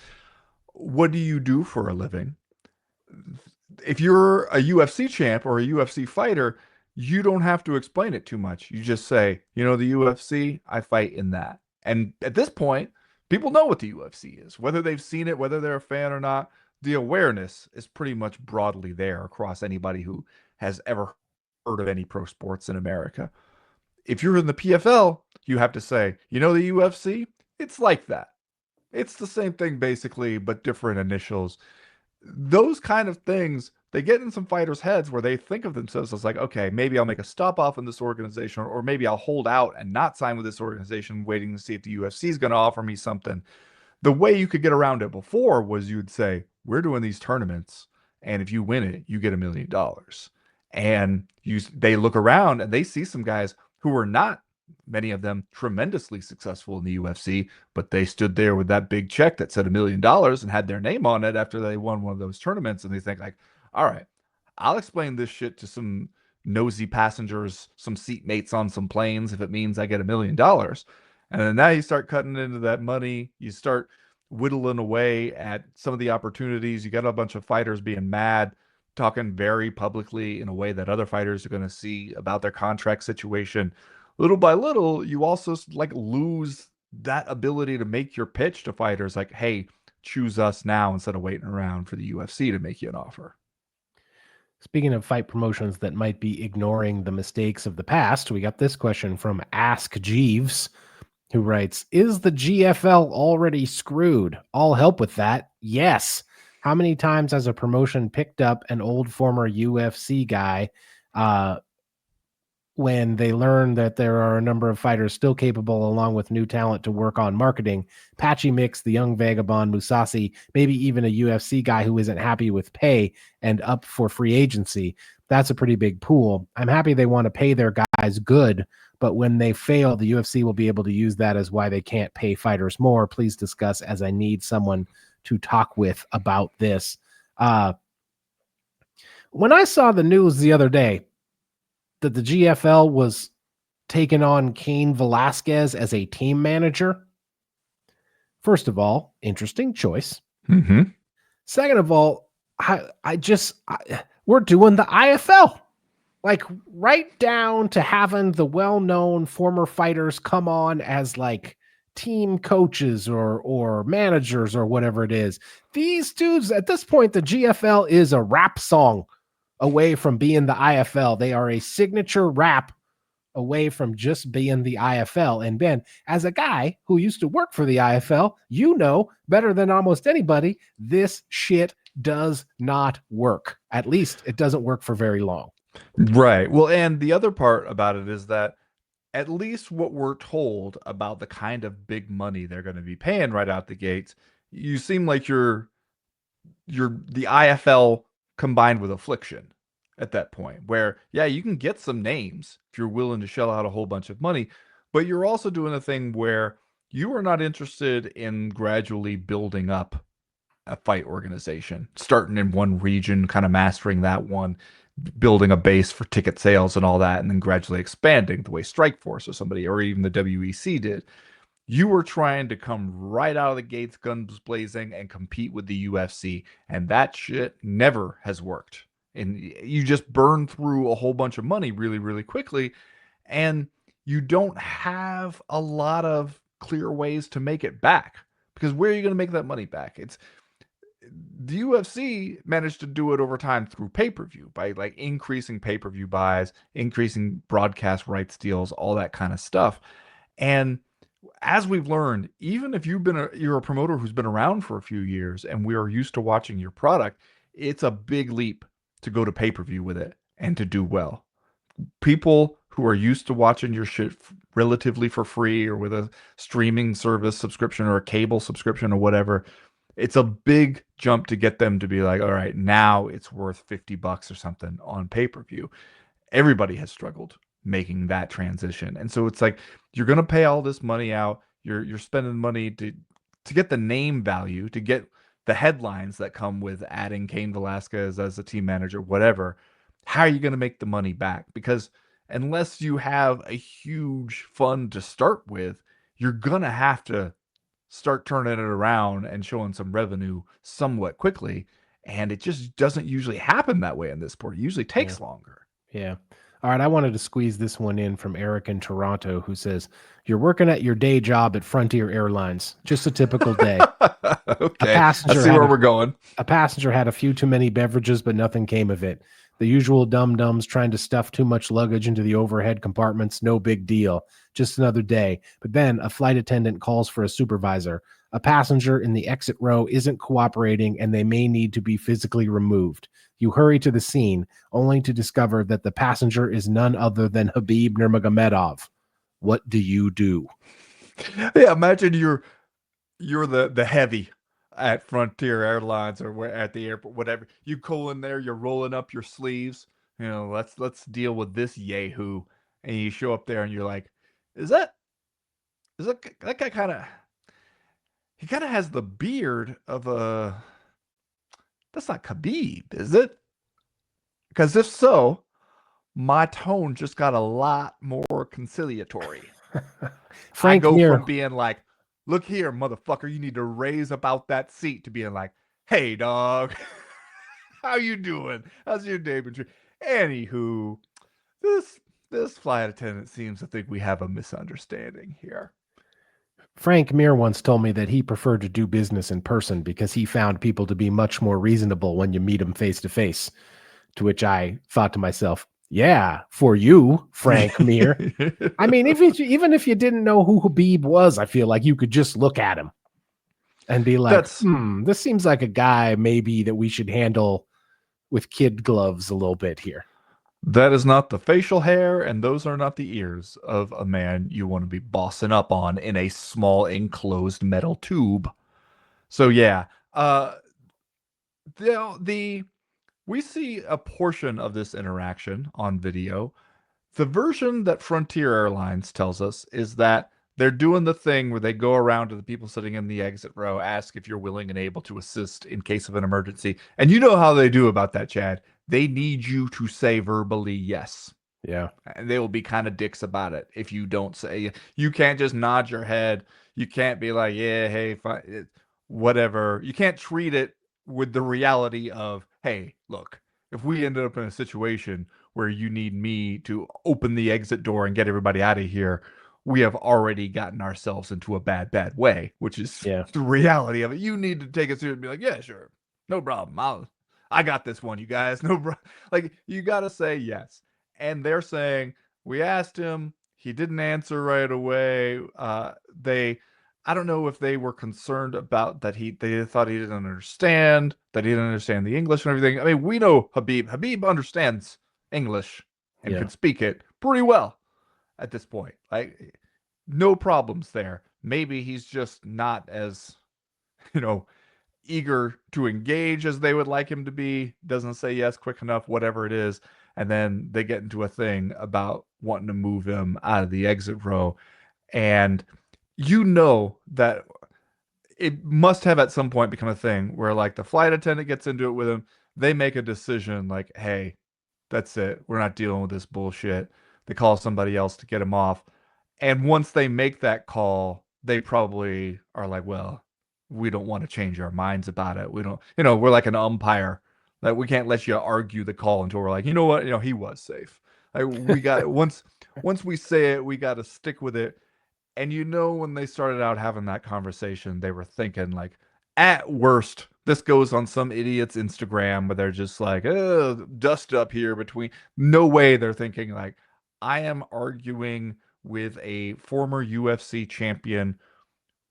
what do you do for a living? If you're a UFC champ or a UFC fighter, you don't have to explain it too much. You just say, the UFC, I fight in that. And at this point, people know what the UFC is. Whether they've seen it, whether they're a fan or not, the awareness is pretty much broadly there across anybody who has ever heard of any pro sports in America. If you're in the PFL, you have to say, the UFC, it's like that. It's the same thing basically, but different initials. Those kind of things, they get in some fighters' heads where they think of themselves as like, okay, maybe I'll make a stop off in this organization, or maybe I'll hold out and not sign with this organization, waiting to see if the UFC is going to offer me something. The way you could get around it before was you'd say, we're doing these tournaments, and if you win it, you get $1 million. And they look around and they see some guys who are not, many of them, tremendously successful in the UFC, but they stood there with that big check that said $1 million and had their name on it after they won one of those tournaments. And they think like, all right, I'll explain this shit to some nosy passengers, some seatmates on some planes, if it means I get $1 million. And then now you start cutting into that money. You start whittling away at some of the opportunities. You got a bunch of fighters being mad, talking very publicly in a way that other fighters are going to see about their contract situation. Little by little, you also like lose that ability to make your pitch to fighters like, hey, choose us now instead of waiting around for the UFC to make you an offer. Speaking of fight promotions that might be ignoring the mistakes of the past, we got this question from Ask Jeeves, who writes, is the GFL already screwed? I'll help with that. Yes. How many times has a promotion picked up an old former UFC guy when they learn that there are a number of fighters still capable, along with new talent to work on marketing? Patchy Mix, the young vagabond, Musasi, maybe even a UFC guy who isn't happy with pay and up for free agency. That's a pretty big pool. I'm happy they want to pay their guys good, but when they fail, the UFC will be able to use that as why they can't pay fighters more. Please discuss, as I need someone to talk with about this. When I saw the news the other day that the GFL was taking on Cain Velasquez as a team manager, first of all, interesting choice. Mm-hmm. Second of all, we're doing the IFL. Like, right down to having the well-known former fighters come on as like team coaches or managers or whatever it is. These dudes, at this point, the GFL is a rap song away from being the IFL. They are a signature rap away from just being the IFL. And Ben, as a guy who used to work for the IFL, you know better than almost anybody, this shit does not work. At least it doesn't work for very long. Right. Well, and the other part about it is that at least what we're told about the kind of big money they're going to be paying right out the gates, you seem like you're the IFL combined with Affliction at that point, where yeah, you can get some names if you're willing to shell out a whole bunch of money, but you're also doing a thing where you are not interested in gradually building up a fight organization, starting in one region, kind of mastering that one, building a base for ticket sales and all that, and then gradually expanding the way Strikeforce or somebody, or even the WEC did. You were trying to come right out of the gates, guns blazing, and compete with the UFC, and that shit never has worked. And you just burn through a whole bunch of money really, really quickly, and you don't have a lot of clear ways to make it back. Because where are you going to make that money back? It's the UFC managed to do it over time through pay-per-view by like increasing pay-per-view buys, increasing broadcast rights deals, all that kind of stuff. And as we've learned, even if you're a promoter who's been around for a few years and we are used to watching your product, it's a big leap to go to pay-per-view with it and to do well. People who are used to watching your shit relatively for free or with a streaming service subscription or a cable subscription or whatever, it's a big jump to get them to be like, all right, now it's worth $50 or something on pay-per-view. Everybody has struggled making that transition. And so it's like, you're going to pay all this money out. You're spending money to get the name value, to get the headlines that come with adding Cain Velasquez as a team manager, whatever. How are you going to make the money back? Because unless you have a huge fund to start with, you're going to have to start turning it around and showing some revenue somewhat quickly. And it just doesn't usually happen that way in this sport. It usually takes longer. Yeah. All right. I wanted to squeeze this one in from Eric in Toronto, who says, you're working at your day job at Frontier Airlines. Just a typical day. Okay. I see where we're going. A passenger had a few too many beverages, but nothing came of it. The usual dum-dums trying to stuff too much luggage into the overhead compartments. No big deal. Just another day. But then a flight attendant calls for a supervisor. A passenger in the exit row isn't cooperating, and they may need to be physically removed. You hurry to the scene, only to discover that the passenger is none other than Khabib Nurmagomedov. What do you do? Yeah, imagine you're the heavy at Frontier Airlines or at the airport, whatever. You go in there, you're rolling up your sleeves. You know, let's deal with this yahoo. And you show up there, and you're like, that guy kind of? He kind of has the beard of a. That's not Khabib, is it? Because if so, my tone just got a lot more conciliatory. Frank I go Mir. from being like, look here, motherfucker, you need to raise about that seat, to being like, hey, dog, how you doing? How's your day been? Anywho, this flight attendant seems to think we have a misunderstanding here. Frank Mir once told me that he preferred to do business in person because he found people to be much more reasonable when you meet them face to face. To which I thought to myself, yeah, for you, Frank Mir. I mean, even if you didn't know who Khabib was, I feel like you could just look at him and be like, this seems like a guy maybe that we should handle with kid gloves a little bit here. That is not the facial hair, and those are not the ears of a man you want to be bossing up on in a small enclosed metal tube. So yeah, we see a portion of this interaction on video. The version that Frontier Airlines tells us is that they're doing the thing where they go around to the people sitting in the exit row, ask if you're willing and able to assist in case of an emergency. And you know how they do about that, Chad. They need you to say verbally yes. Yeah. And they will be kind of dicks about it if you don't say. You can't just nod your head. You can't be like, yeah, hey, fine, whatever. You can't treat it with the reality of, hey, look, if we ended up in a situation where you need me to open the exit door and get everybody out of here, we have already gotten ourselves into a bad way, which is the reality of it. You need to take it seriously and be like, yeah, sure, no problem. I got this one, you guys. No problem. Like, you got to say yes. And they're saying, we asked him, he didn't answer right away. I don't know if they were concerned about that they thought he didn't understand, that he didn't understand the English and everything. I mean, we know Khabib. Khabib understands English and could speak it pretty well at this point. Like, no problems there. Maybe he's just not as, eager to engage as they would like him to be, doesn't say yes quick enough, whatever it is. And then they get into a thing about wanting to move him out of the exit row. And that it must have at some point become a thing where, like, the flight attendant gets into it with him. They make a decision like, hey, that's it. We're not dealing with this bullshit. They call somebody else to get him off. And once they make that call, they probably are like, well, we don't want to change our minds about it. We don't, we're like an umpire. Like, we can't let you argue the call until we're like, you know what? He was safe. Like, we got it. Once we say it, we got to stick with it. And when they started out having that conversation, they were thinking, like, at worst, this goes on some idiot's Instagram where they're just like, oh, dust up here between. No way they're thinking, like, I am arguing with a former UFC champion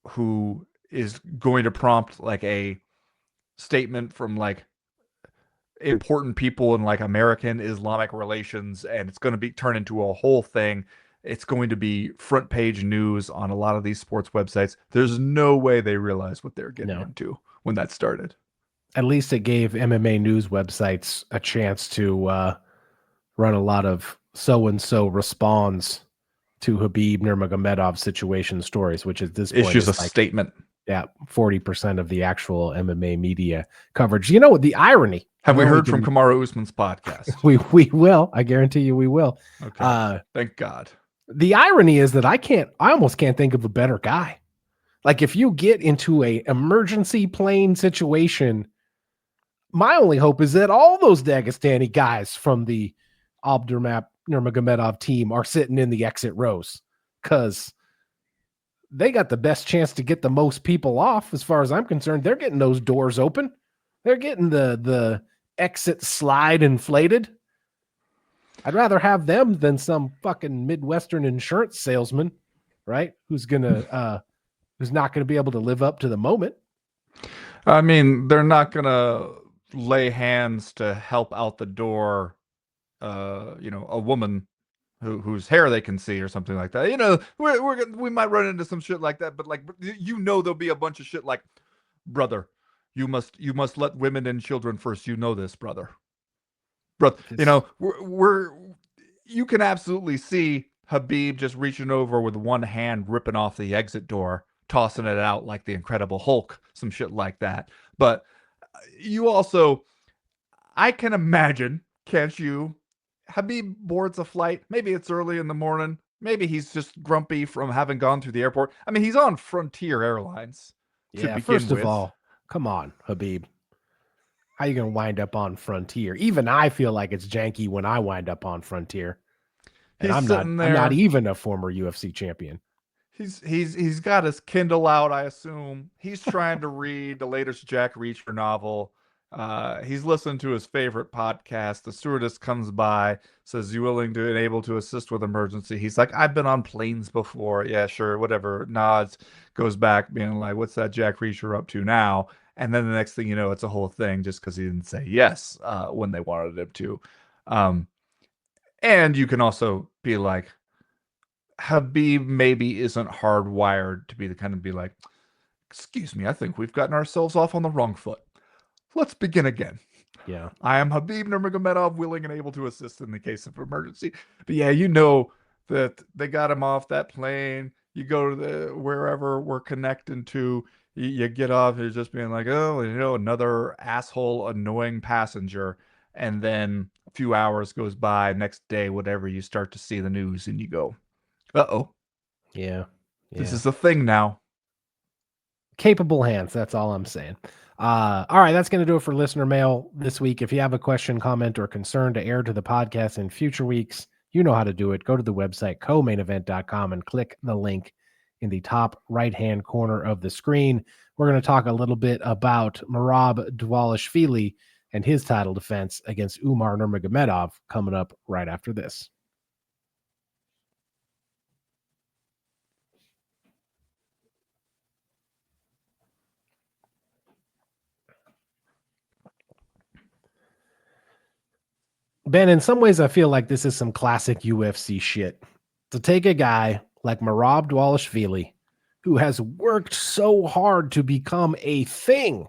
who is going to prompt, like, a statement from, like, important people in, like, American Islamic relations, and it's going to be turned into a whole thing. It's going to be front page news on a lot of these sports websites. There's no way they realized what they're getting into when that started. At least it gave MMA news websites a chance to run a lot of so-and-so responds to Khabib Nurmagomedov situation stories, which at this point issues a statement. Yeah, 40% of the actual MMA media coverage. You know, the irony. Have we heard from Kamaru Usman's podcast? We will. I guarantee you we will. Okay. Thank God. The irony is that I almost can't think of a better guy. Like, if you get into a emergency plane situation, my only hope is that all those Dagestani guys from the Abdurmap Nurmagomedov team are sitting in the exit rows, because they got the best chance to get the most people off. As far as I'm concerned, they're getting those doors open. They're getting the exit slide inflated. I'd rather have them than some fucking Midwestern insurance salesman, right? Who's not gonna be able to live up to the moment. I mean, they're not gonna lay hands to help out the door. A woman whose hair they can see or something like that. We might run into some shit like that, but, like, there'll be a bunch of shit like, brother, you must let women and children first. You know this, brother. You can absolutely see Khabib just reaching over with one hand, ripping off the exit door, tossing it out like the Incredible Hulk, some shit like that. But I can imagine, can't you? Khabib boards a flight. Maybe it's early in the morning. Maybe he's just grumpy from having gone through the airport. I mean, he's on Frontier Airlines. Yeah, first of all, come on, Khabib. How you going to wind up on Frontier? Even I feel like it's janky when I wind up on Frontier. And I'm not even a former UFC champion. He's got his Kindle out, I assume. He's trying to read the latest Jack Reacher novel. He's listening to his favorite podcast. The stewardess comes by, says, "You willing to and able to assist with emergency?" He's like, "I've been on planes before. Yeah, sure, whatever." Nods, goes back, being like, "What's that Jack Reacher up to now?" And then the next thing you know, it's a whole thing just because he didn't say yes when they wanted him to. Um, and you can also be like, Habib maybe isn't hardwired to be the kind of be like, "Excuse me, I think we've gotten ourselves off on the wrong foot. Let's begin again. Yeah. I am Habib Nurmagomedov, willing and able to assist in the case of emergency." But yeah, you know that they got him off that plane. You go to the wherever we're connecting to. You get off. You're just being like, "Oh, another asshole, annoying passenger." And then a few hours goes by. Next day, whatever, you start to see the news, and you go, "Uh-oh, Yeah. this is a thing now." Capable hands. That's all I'm saying. All right, that's going to do it for listener mail this week. If you have a question, comment, or concern to air to the podcast in future weeks, you know how to do it. Go to the website comainevent.com and click the link in the top right-hand corner of the screen. We're going to talk a little bit about Merab Dvalishvili and his title defense against Umar Nurmagomedov coming up right after this. Ben, in some ways, I feel like this is some classic UFC shit. To take a guy like Merab Dvalishvili, who has worked so hard to become a thing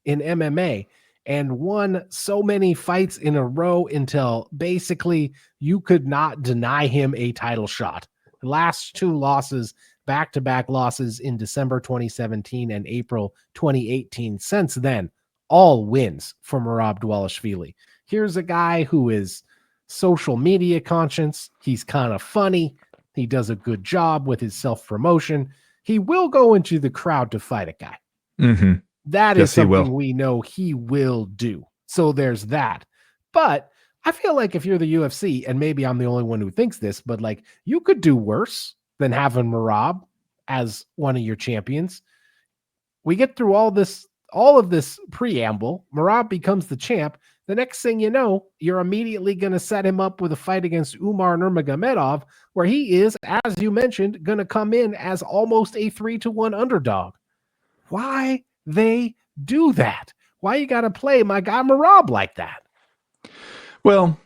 in MMA and won so many fights in a row until basically you could not deny him a title shot. The last two losses, back-to-back losses in December 2017 and April 2018. Since then, all wins for Merab Dvalishvili. Here's a guy who is social media conscious. He's kind of funny. He does a good job with his self-promotion. He will go into the crowd to fight a guy. Mm-hmm. That is something we know he will do. So there's that. But I feel like if you're the UFC, and maybe I'm the only one who thinks this, but like you could do worse than having Merab as one of your champions. We get through all of this preamble. Merab becomes the champ. The next thing you know, you're immediately going to set him up with a fight against Umar Nurmagomedov, where he is, as you mentioned, going to come in as almost a 3-1 underdog. Why they do that? Why you got to play my guy Merab like that? Well,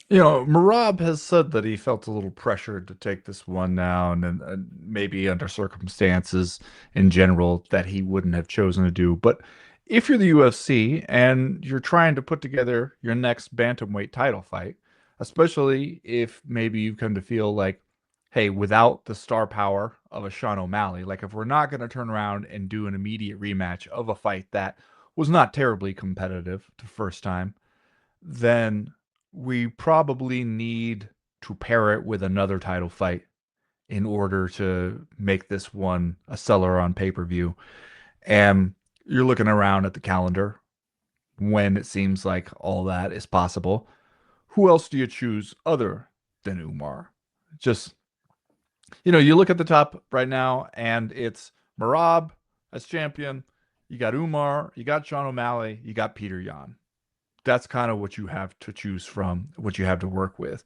Merab has said that he felt a little pressured to take this one now, and maybe under circumstances in general that he wouldn't have chosen to do. But if you're the UFC and you're trying to put together your next bantamweight title fight, especially if maybe you come to feel like, hey, without the star power of a Sean O'Malley, like if we're not going to turn around and do an immediate rematch of a fight that was not terribly competitive the first time, then we probably need to pair it with another title fight in order to make this one a seller on pay-per-view. And you're looking around at the calendar when it seems like all that is possible. Who else do you choose other than Umar? Just, you look at the top right now and it's Merab as champion. You got Umar, you got Sean O'Malley, you got Peter Yan. That's kind of what you have to choose from, what you have to work with.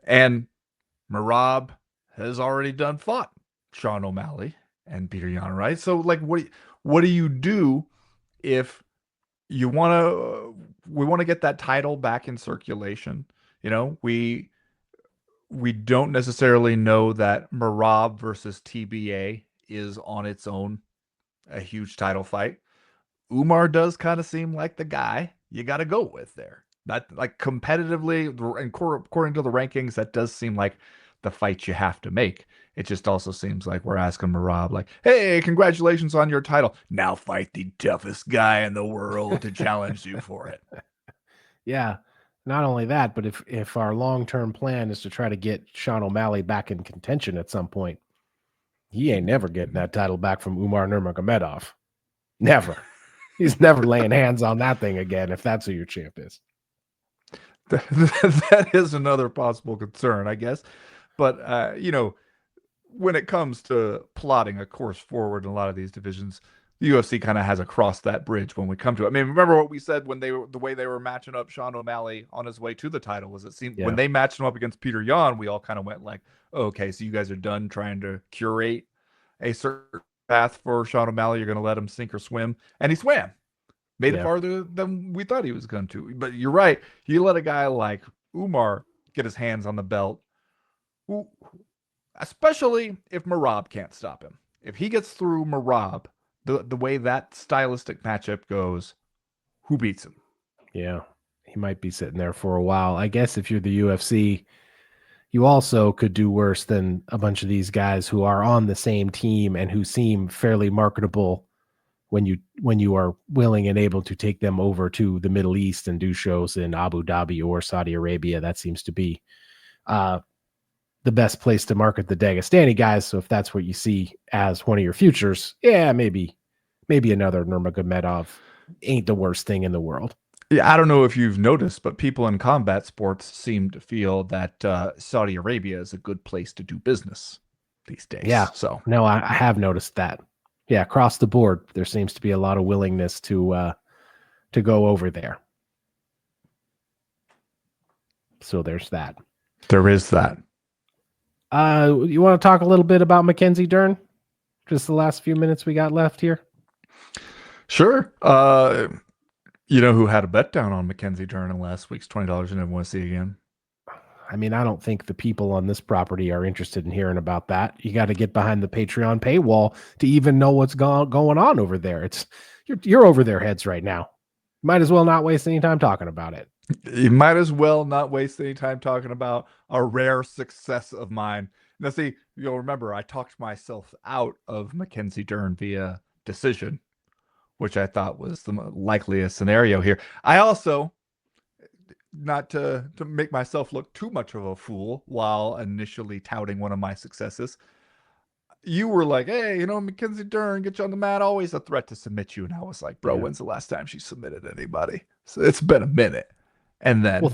And Merab has already fought Sean O'Malley and Peter Yan, right? So like what do you do if we want to get that title back in circulation? We don't necessarily know that Merab versus TBA is on its own a huge title fight. Umar does kind of seem like the guy you got to go with there. That, like, competitively and according to the rankings, that does seem like the fight you have to make. It just also seems like we're asking Merab, like, hey, congratulations on your title. Now fight the toughest guy in the world to challenge you for it. Yeah. Not only that, but if our long-term plan is to try to get Sean O'Malley back in contention at some point, he ain't never getting that title back from Umar Nurmagomedov. Never. He's never laying hands on that thing again if that's who your champ is. That is another possible concern, I guess. But, when it comes to plotting a course forward in a lot of these divisions, the UFC kind of has to cross that bridge when we come to it. I mean, remember what we said when the way they were matching up Sean O'Malley on his way to the title was it seemed when Yeah. they matched him up against Peter Yan, we all kind of went like, oh, okay, so you guys are done trying to curate a certain path for Sean O'Malley. You're going to let him sink or swim, and he swam, made it Yeah. farther than we thought he was going to. But you're right, you let a guy like Umar get his hands on the belt, who, especially if Merab can't stop him. If he gets through Merab, the way that stylistic matchup goes, who beats him? Yeah. He might be sitting there for a while. I guess if you're the UFC, you also could do worse than a bunch of these guys who are on the same team and who seem fairly marketable when you are willing and able to take them over to the Middle East and do shows in Abu Dhabi or Saudi Arabia. That seems to be the best place to market the Dagestani guys. So if that's what you see as one of your futures, yeah, maybe another Nurmagomedov ain't the worst thing in the world. Yeah, I don't know if you've noticed, but people in combat sports seem to feel that Saudi Arabia is a good place to do business these days. Yeah. So No, I have noticed that. Yeah, across the board, there seems to be a lot of willingness to go over there. So there's that. there is that. You want to talk a little bit about Mackenzie Dern? Just the last few minutes we got left here. Sure. You know who had a bet down on Mackenzie Dern in last week's $20 and never want to see again? I mean, I don't think the people on this property are interested in hearing about that. You got to get behind the Patreon paywall to even know what's going on over there. You're over their heads right now. Might as well not waste any time talking about it. You might as well not waste any time talking about a rare success of mine. Now, see, you'll remember I talked myself out of Mackenzie Dern via decision, which I thought was the likeliest scenario here. I also, not to make myself look too much of a fool while initially touting one of my successes, you were like, hey, you know, Mackenzie Dern, get you on the mat, always a threat to submit you. And I was like, bro, when's the last time she submitted anybody? So it's been a minute. And then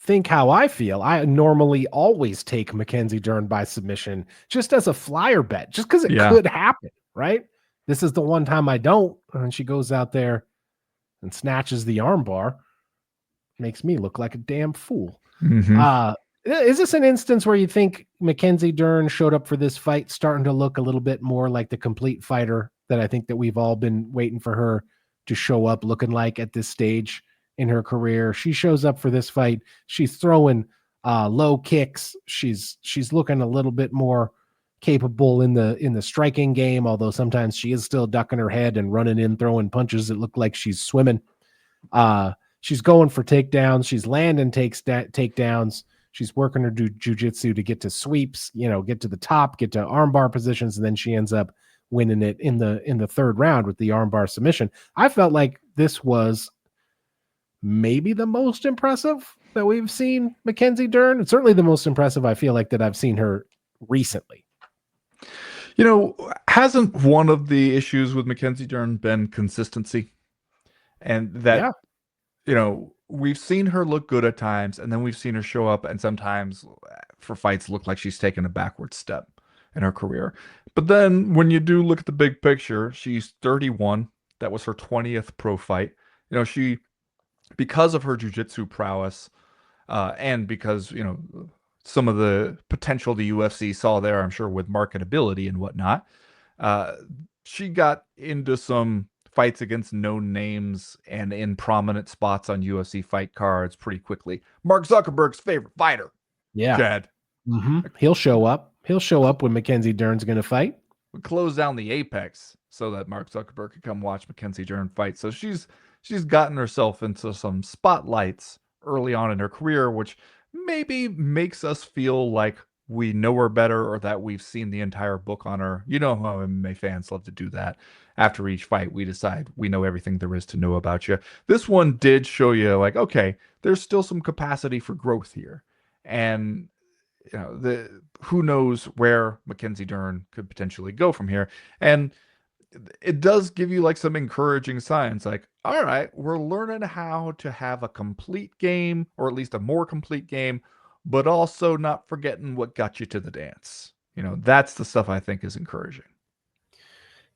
think how I feel. I normally always take Mackenzie Dern by submission just as a flyer bet, just because it could happen, right? This is the one time I don't. And she goes out there and snatches the armbar. Makes me look like a damn fool. Mm-hmm. Is this an instance where you think Mackenzie Dern showed up for this fight starting to look a little bit more like the complete fighter that I think that we've all been waiting for her to show up looking like at this stage in her career? She shows up for this fight. She's throwing low kicks. She's looking a little bit more capable in the striking game, although sometimes she is still ducking her head and running in, throwing punches that look like she's swimming. She's going for takedowns. She's landing takedowns. She's working her jujitsu to get to sweeps, get to the top, get to armbar positions, and then she ends up winning it in the third round with the armbar submission. I felt like this was maybe the most impressive that we've seen Mackenzie Dern. It's certainly the most impressive I feel like that I've seen her recently. You know, hasn't one of the issues with Mackenzie Dern been consistency? And that, we've seen her look good at times, and then we've seen her show up and sometimes for fights look like she's taken a backward step in her career. But then when you do look at the big picture, she's 31. That was her 20th pro fight. She, because of her jiu-jitsu prowess, and because, some of the potential the UFC saw there, I'm sure, with marketability and whatnot, she got into some fights against known names and in prominent spots on UFC fight cards pretty quickly. Mark Zuckerberg's favorite fighter. Yeah. Chad. Mm-hmm. He'll show up. He'll show up when Mackenzie Dern's going to fight. We close down the Apex so that Mark Zuckerberg could come watch Mackenzie Dern fight. So she's gotten herself into some spotlights early on in her career, which maybe makes us feel like we know her better or that we've seen the entire book on her. You know how MMA fans love to do that. After each fight, we decide we know everything there is to know about you. This one did show you, like, okay, there's still some capacity for growth here. And, who knows where Mackenzie Dern could potentially go from here. And it does give you, like, some encouraging signs. Like, all right, we're learning how to have a complete game, or at least a more complete game, but also not forgetting what got you to the dance. That's the stuff I think is encouraging.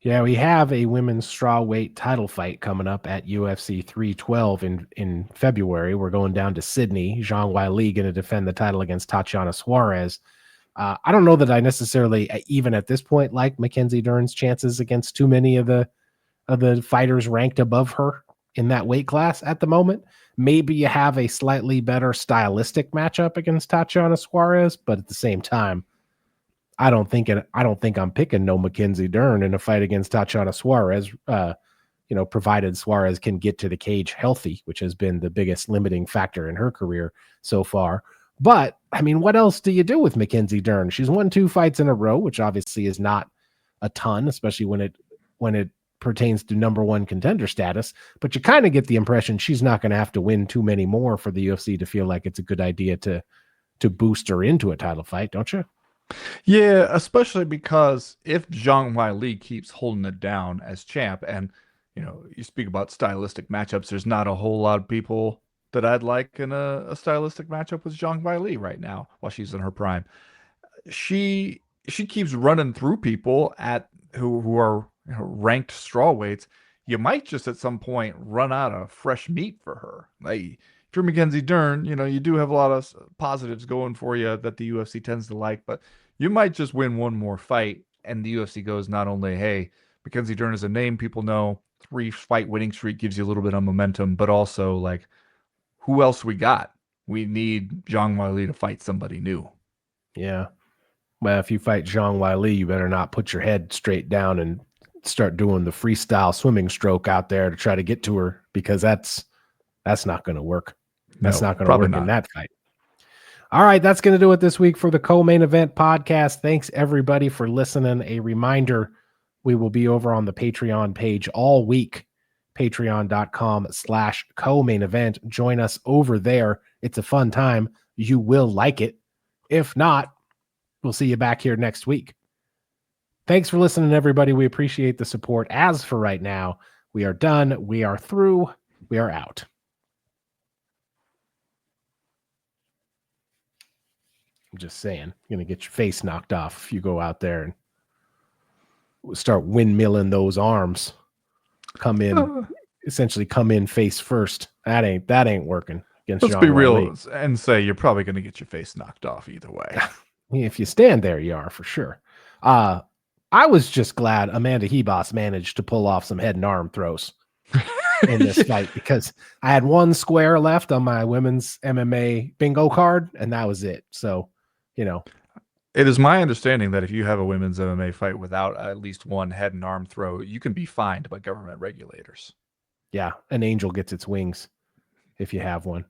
Yeah, we have a women's strawweight title fight coming up at UFC 312 in February. We're going down to Sydney. Zhang Weili going to defend the title against Tatiana Suarez. I don't know that I necessarily, even at this point, like Mackenzie Dern's chances against too many of the fighters ranked above her in that weight class at the moment. Maybe you have a slightly better stylistic matchup against Tatiana Suarez, but at the same time, I don't think I'm picking no Mackenzie Dern in a fight against Tatiana Suarez. Provided Suarez can get to the cage healthy, which has been the biggest limiting factor in her career so far. But I mean, what else do you do with Mackenzie Dern? She's won 2 fights in a row, which obviously is not a ton, especially when it pertains to number 1 contender status. But you kind of get the impression she's not going to have to win too many more for the UFC to feel like it's a good idea to boost her into a title fight, don't you? Yeah, especially because if Zhang Weili keeps holding it down as champ, and you speak about stylistic matchups, there's not a whole lot of people that I'd like in a stylistic matchup with Zhang Weili right now while she's in her prime. She keeps running through people who are ranked strawweights. You might just at some point run out of fresh meat for her. Like, if you're Mackenzie Dern, you do have a lot of positives going for you that the UFC tends to like, but you might just win one more fight, and the UFC goes not only, hey, Mackenzie Dern is a name people know, 3-fight winning streak gives you a little bit of momentum, but also, like, who else we got? We need Zhang Weili to fight somebody new. Yeah. Well, if you fight Zhang Weili, you better not put your head straight down and start doing the freestyle swimming stroke out there to try to get to her, because that's not going to work. That's not going to work in that fight. All right, that's going to do it this week for the Co-Main Event podcast. Thanks, everybody, for listening. A reminder, we will be over on the Patreon page all week, patreon.com/co-main event. Join us over there. It's a fun time. You will like it. If not, we'll see you back here next week. Thanks for listening, everybody. We appreciate the support. As for right now, we are done. We are through. We are out. I'm just saying, you're going to get your face knocked off if you go out there and start windmilling those arms. Essentially come in face first. That ain't working against Let's Zhang be real Weili. And say you're probably going to get your face knocked off either way. If you stand there, you are for sure. I was just glad Amanda Hebos managed to pull off some head and arm throws in this fight, because I had 1 square left on my women's MMA bingo card, and that was it. So, it is my understanding that if you have a women's MMA fight without at least 1 head and arm throw, you can be fined by government regulators. Yeah, an angel gets its wings if you have one.